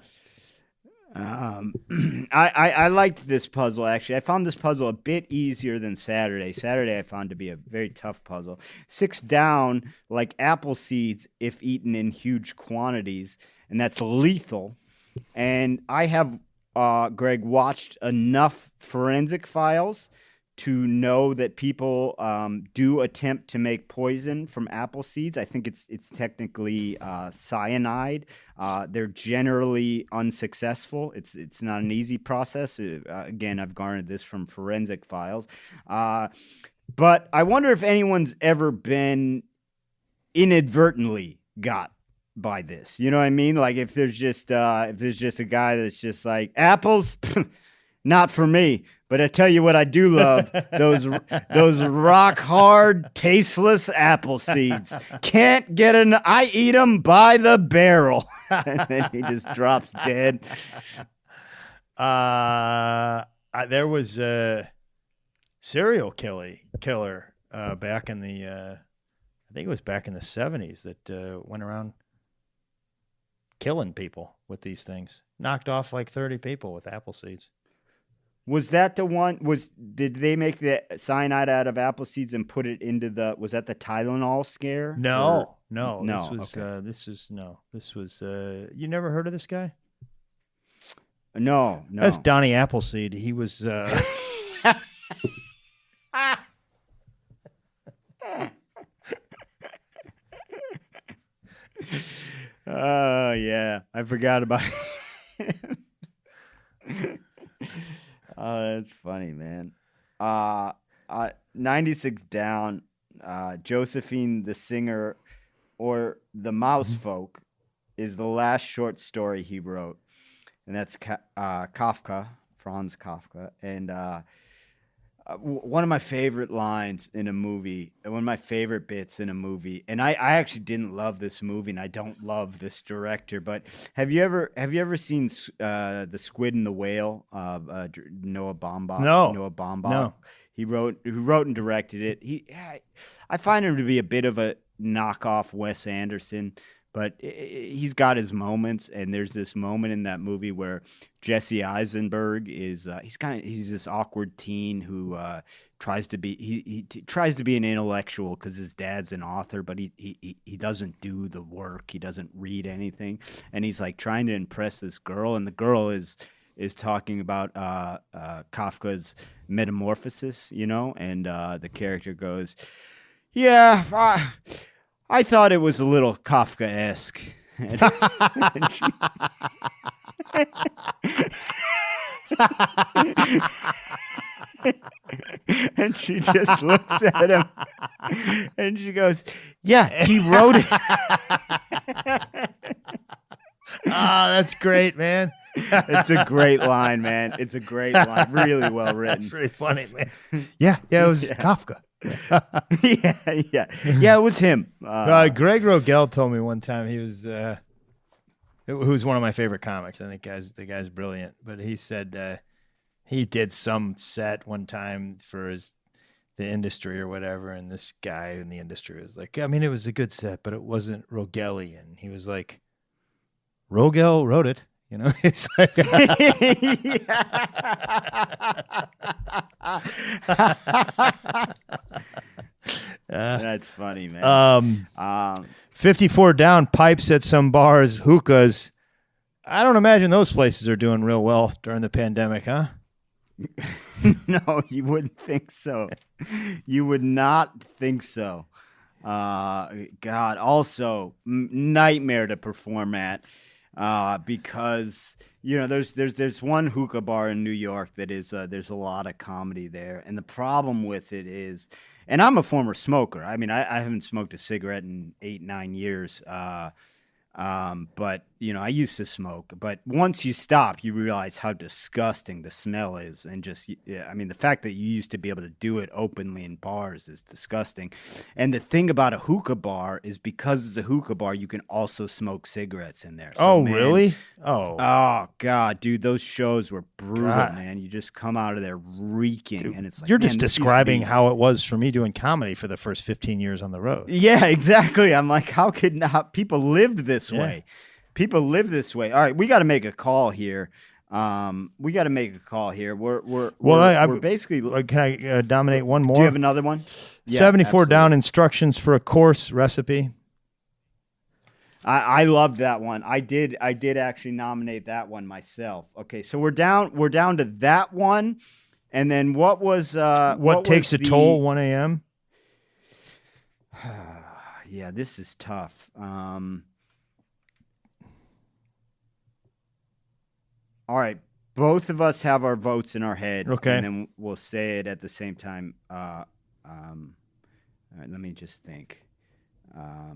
Speaker 2: I liked this puzzle, actually. I found this puzzle a bit easier than Saturday. Saturday I found to be a very tough puzzle. 6 down, like apple seeds, if eaten in huge quantities, and that's lethal. And I have, Greg, watched enough forensic files to know that people do attempt to make poison from apple seeds. I think it's technically cyanide. They're generally unsuccessful. It's not an easy process. Again, I've garnered this from forensic files. But I wonder if anyone's ever been inadvertently got by this. You know what I mean? Like if there's just a guy that's just like apples, not for me. But I tell you what, I do love those rock hard, tasteless apple seeds. Can't get I eat them by the barrel, and then he just drops dead.
Speaker 3: There was a serial killer back in the I think it was back in the 70s that went around killing people with these things. Knocked off like 30 people with apple seeds.
Speaker 2: Was that the one? Did they make the cyanide out of apple seeds and put it into the? Was that the Tylenol scare?
Speaker 3: No. This was. You never heard of this guy?
Speaker 2: No.
Speaker 3: That's Donnie Appleseed. He was.
Speaker 2: Oh yeah, I forgot about it. Oh, that's funny, man. 96 Down, Josephine the Singer, or The Mouse Folk, is the last short story he wrote. And that's Kafka, Franz Kafka. And one of my favorite lines in a movie, one of my favorite bits in a movie, and I actually didn't love this movie, and I don't love this director, but have you ever seen The Squid and the Whale of Noah Baumbach?
Speaker 3: No.
Speaker 2: Noah Baumbach.
Speaker 3: No.
Speaker 2: Who wrote and directed it. I find him to be a bit of a knockoff Wes Anderson, but he's got his moments, and there's this moment in that movie where Jesse Eisenberg is he's this awkward teen who tries to be he tries to be an intellectual because his dad's an author, but he doesn't do the work, he doesn't read anything, and he's like trying to impress this girl, and the girl is talking about Kafka's Metamorphosis, and the character goes, "Yeah, I thought it was a little Kafka-esque." And she just looks at him and she goes, "Yeah, he wrote it."
Speaker 3: Oh, that's great, man.
Speaker 2: It's a great line, man. It's a great line. Really well written.
Speaker 3: That's really funny, man. Yeah, it was Kafka.
Speaker 2: Yeah, it was him.
Speaker 3: Greg Rogel told me one time who's one of my favorite comics. I think the guy's brilliant, but he said he did some set one time for the industry or whatever, and this guy in the industry was like, I mean, it was a good set, but it wasn't Rogelian. He was like, Rogel wrote it. It's like
Speaker 2: that's funny, man.
Speaker 3: 54 Down, pipes at some bars, hookahs. I don't imagine those places are doing real well during the pandemic, huh?
Speaker 2: No, you wouldn't think so. You would not think so. God, also nightmare to perform at. Because there's one hookah bar in New York that is there's a lot of comedy there, and the problem with it is, and I'm a former smoker. I mean, I haven't smoked a cigarette in 8-9 years, but I used to smoke. But once you stop, you realize how disgusting the smell is, and the fact that you used to be able to do it openly in bars is disgusting. And the thing about a hookah bar is because it's a hookah bar, you can also smoke cigarettes in there. So, man,
Speaker 3: really?
Speaker 2: Oh God, dude, those shows were brutal, man. You just come out of there reeking, dude, and it's like,
Speaker 3: you're just describing how it was for me doing comedy for the first 15 years on the road.
Speaker 2: Yeah, exactly. I'm like, how could people lived this way? People live this way. All right, we got to make a call here. We're basically.
Speaker 3: Can I dominate one more?
Speaker 2: Do you have another one? Yeah,
Speaker 3: 74
Speaker 2: absolutely.
Speaker 3: Down, instructions for a course recipe.
Speaker 2: I loved that one. I did actually nominate that one myself. Okay, so we're down to that one And then what was
Speaker 3: what takes
Speaker 2: was
Speaker 3: a toll? 1 a.m.
Speaker 2: Yeah, this is tough. All right, both of us have our votes in our head.
Speaker 3: Okay.
Speaker 2: And then we'll say it at the same time. All right, let me just think. All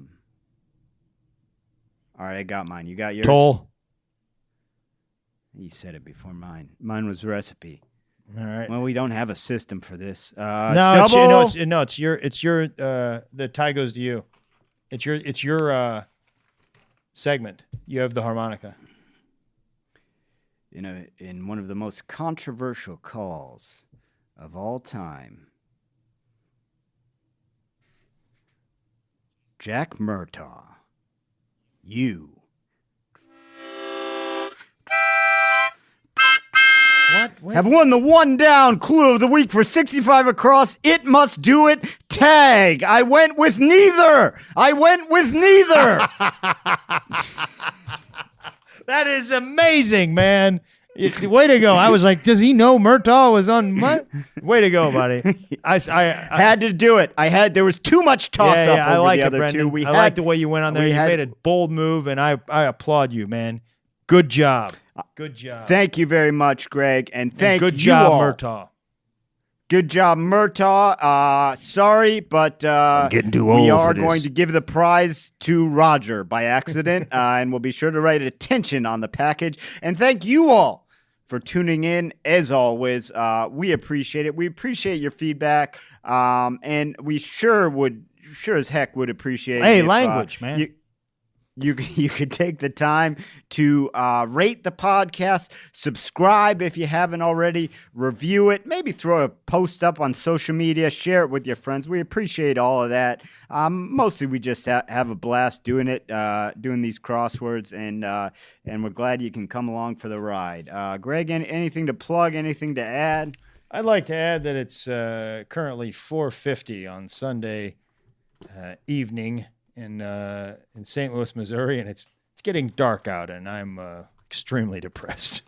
Speaker 2: right, I got mine. You got yours?
Speaker 3: Toll.
Speaker 2: You said it before mine. Mine was recipe.
Speaker 3: All right.
Speaker 2: Well, we don't have a system for this.
Speaker 3: No,
Speaker 2: double?
Speaker 3: it's your. The tie goes to you. It's your segment. You have the harmonica.
Speaker 2: In one of the most controversial calls of all time, Jack Murtaugh, you.
Speaker 3: What?
Speaker 2: Have won the one down clue of the week for 65 across. It must do it. Tag. I went with neither.
Speaker 3: That is amazing, man. Way to go. I was like, does he know Murtaugh was on Way to go, buddy. I
Speaker 2: had to do it. There was too much toss up over
Speaker 3: I like
Speaker 2: the
Speaker 3: it,
Speaker 2: other
Speaker 3: Brendan.
Speaker 2: two.
Speaker 3: I like the way you went on there. You made a bold move, and I applaud you, man. Good job. Good job.
Speaker 2: Thank you very much, Greg, and thank
Speaker 3: good
Speaker 2: you
Speaker 3: job,
Speaker 2: all.
Speaker 3: Murtaugh.
Speaker 2: Good job, Murtaugh. Sorry, but
Speaker 3: I'm getting too old
Speaker 2: we are
Speaker 3: for this.
Speaker 2: going to give the prize to Roger by accident, and we'll be sure to write attention on the package. And thank you all for tuning in. As always, we appreciate it. We appreciate your feedback, and we sure as heck would appreciate.
Speaker 3: Hey,
Speaker 2: if,
Speaker 3: language, man.
Speaker 2: You could take the time to rate the podcast, subscribe if you haven't already, review it, maybe throw a post up on social media, share it with your friends. We appreciate all of that. Mostly we just have a blast doing it, doing these crosswords, and we're glad you can come along for the ride. Greg, anything to plug, anything to add?
Speaker 3: I'd like to add that it's currently 4:50 on Sunday evening in St. Louis, Missouri, and it's getting dark out, and I'm extremely depressed.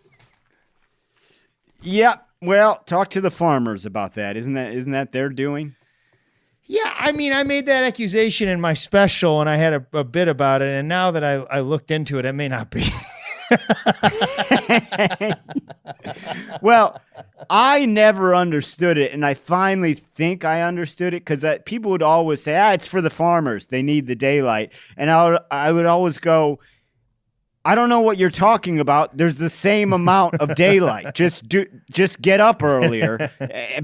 Speaker 2: Yeah, well, talk to the farmers about that. Isn't that their doing?
Speaker 3: Yeah, I mean, I made that accusation in my special, and I had a bit about it, and now that I looked into it, it may not be.
Speaker 2: Well, I never understood it, and I finally think I understood it because people would always say, it's for the farmers. They need the daylight. And I would always go, I don't know what you're talking about. There's the same amount of daylight. Just get up earlier.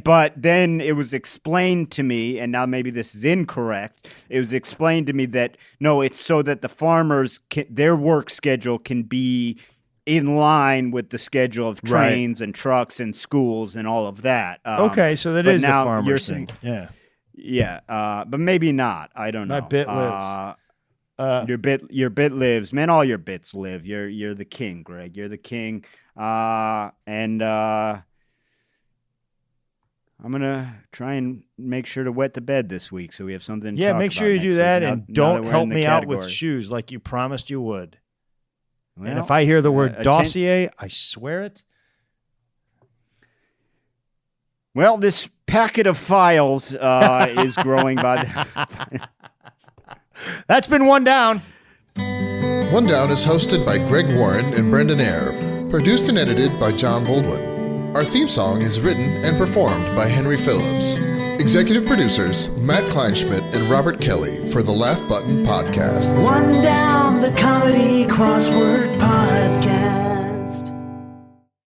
Speaker 2: But then it was explained to me, and now maybe this is incorrect. It was explained to me that, no, it's so that the farmers, their work schedule can be in line with the schedule of trains and trucks and schools and all of that.
Speaker 3: Okay, so that is the farmers thing.
Speaker 2: Yeah, but maybe not. I don't know.
Speaker 3: My bit lives.
Speaker 2: Your bit lives, man. All your bits live. You're the king, Greg. You're the king. And I'm gonna try and make sure to wet the bed this week, so we have something. To talk
Speaker 3: make sure
Speaker 2: about
Speaker 3: you do
Speaker 2: next
Speaker 3: that,
Speaker 2: week.
Speaker 3: and
Speaker 2: Now
Speaker 3: don't
Speaker 2: that we're
Speaker 3: help
Speaker 2: in the
Speaker 3: me out with
Speaker 2: category.
Speaker 3: shoes like you promised you would.
Speaker 2: Well,
Speaker 3: and if I hear the word dossier, I swear it.
Speaker 2: Well, this packet of files is growing by.
Speaker 3: That's been One Down.
Speaker 4: One Down is hosted by Greg Warren and Brendan Eyre, produced and edited by John Baldwin. Our theme song is written and performed by Henry Phillips. Executive producers Matt Kleinschmidt and Robert Kelly for the Laugh Button Podcast.
Speaker 1: One down the comedy crossword podcast.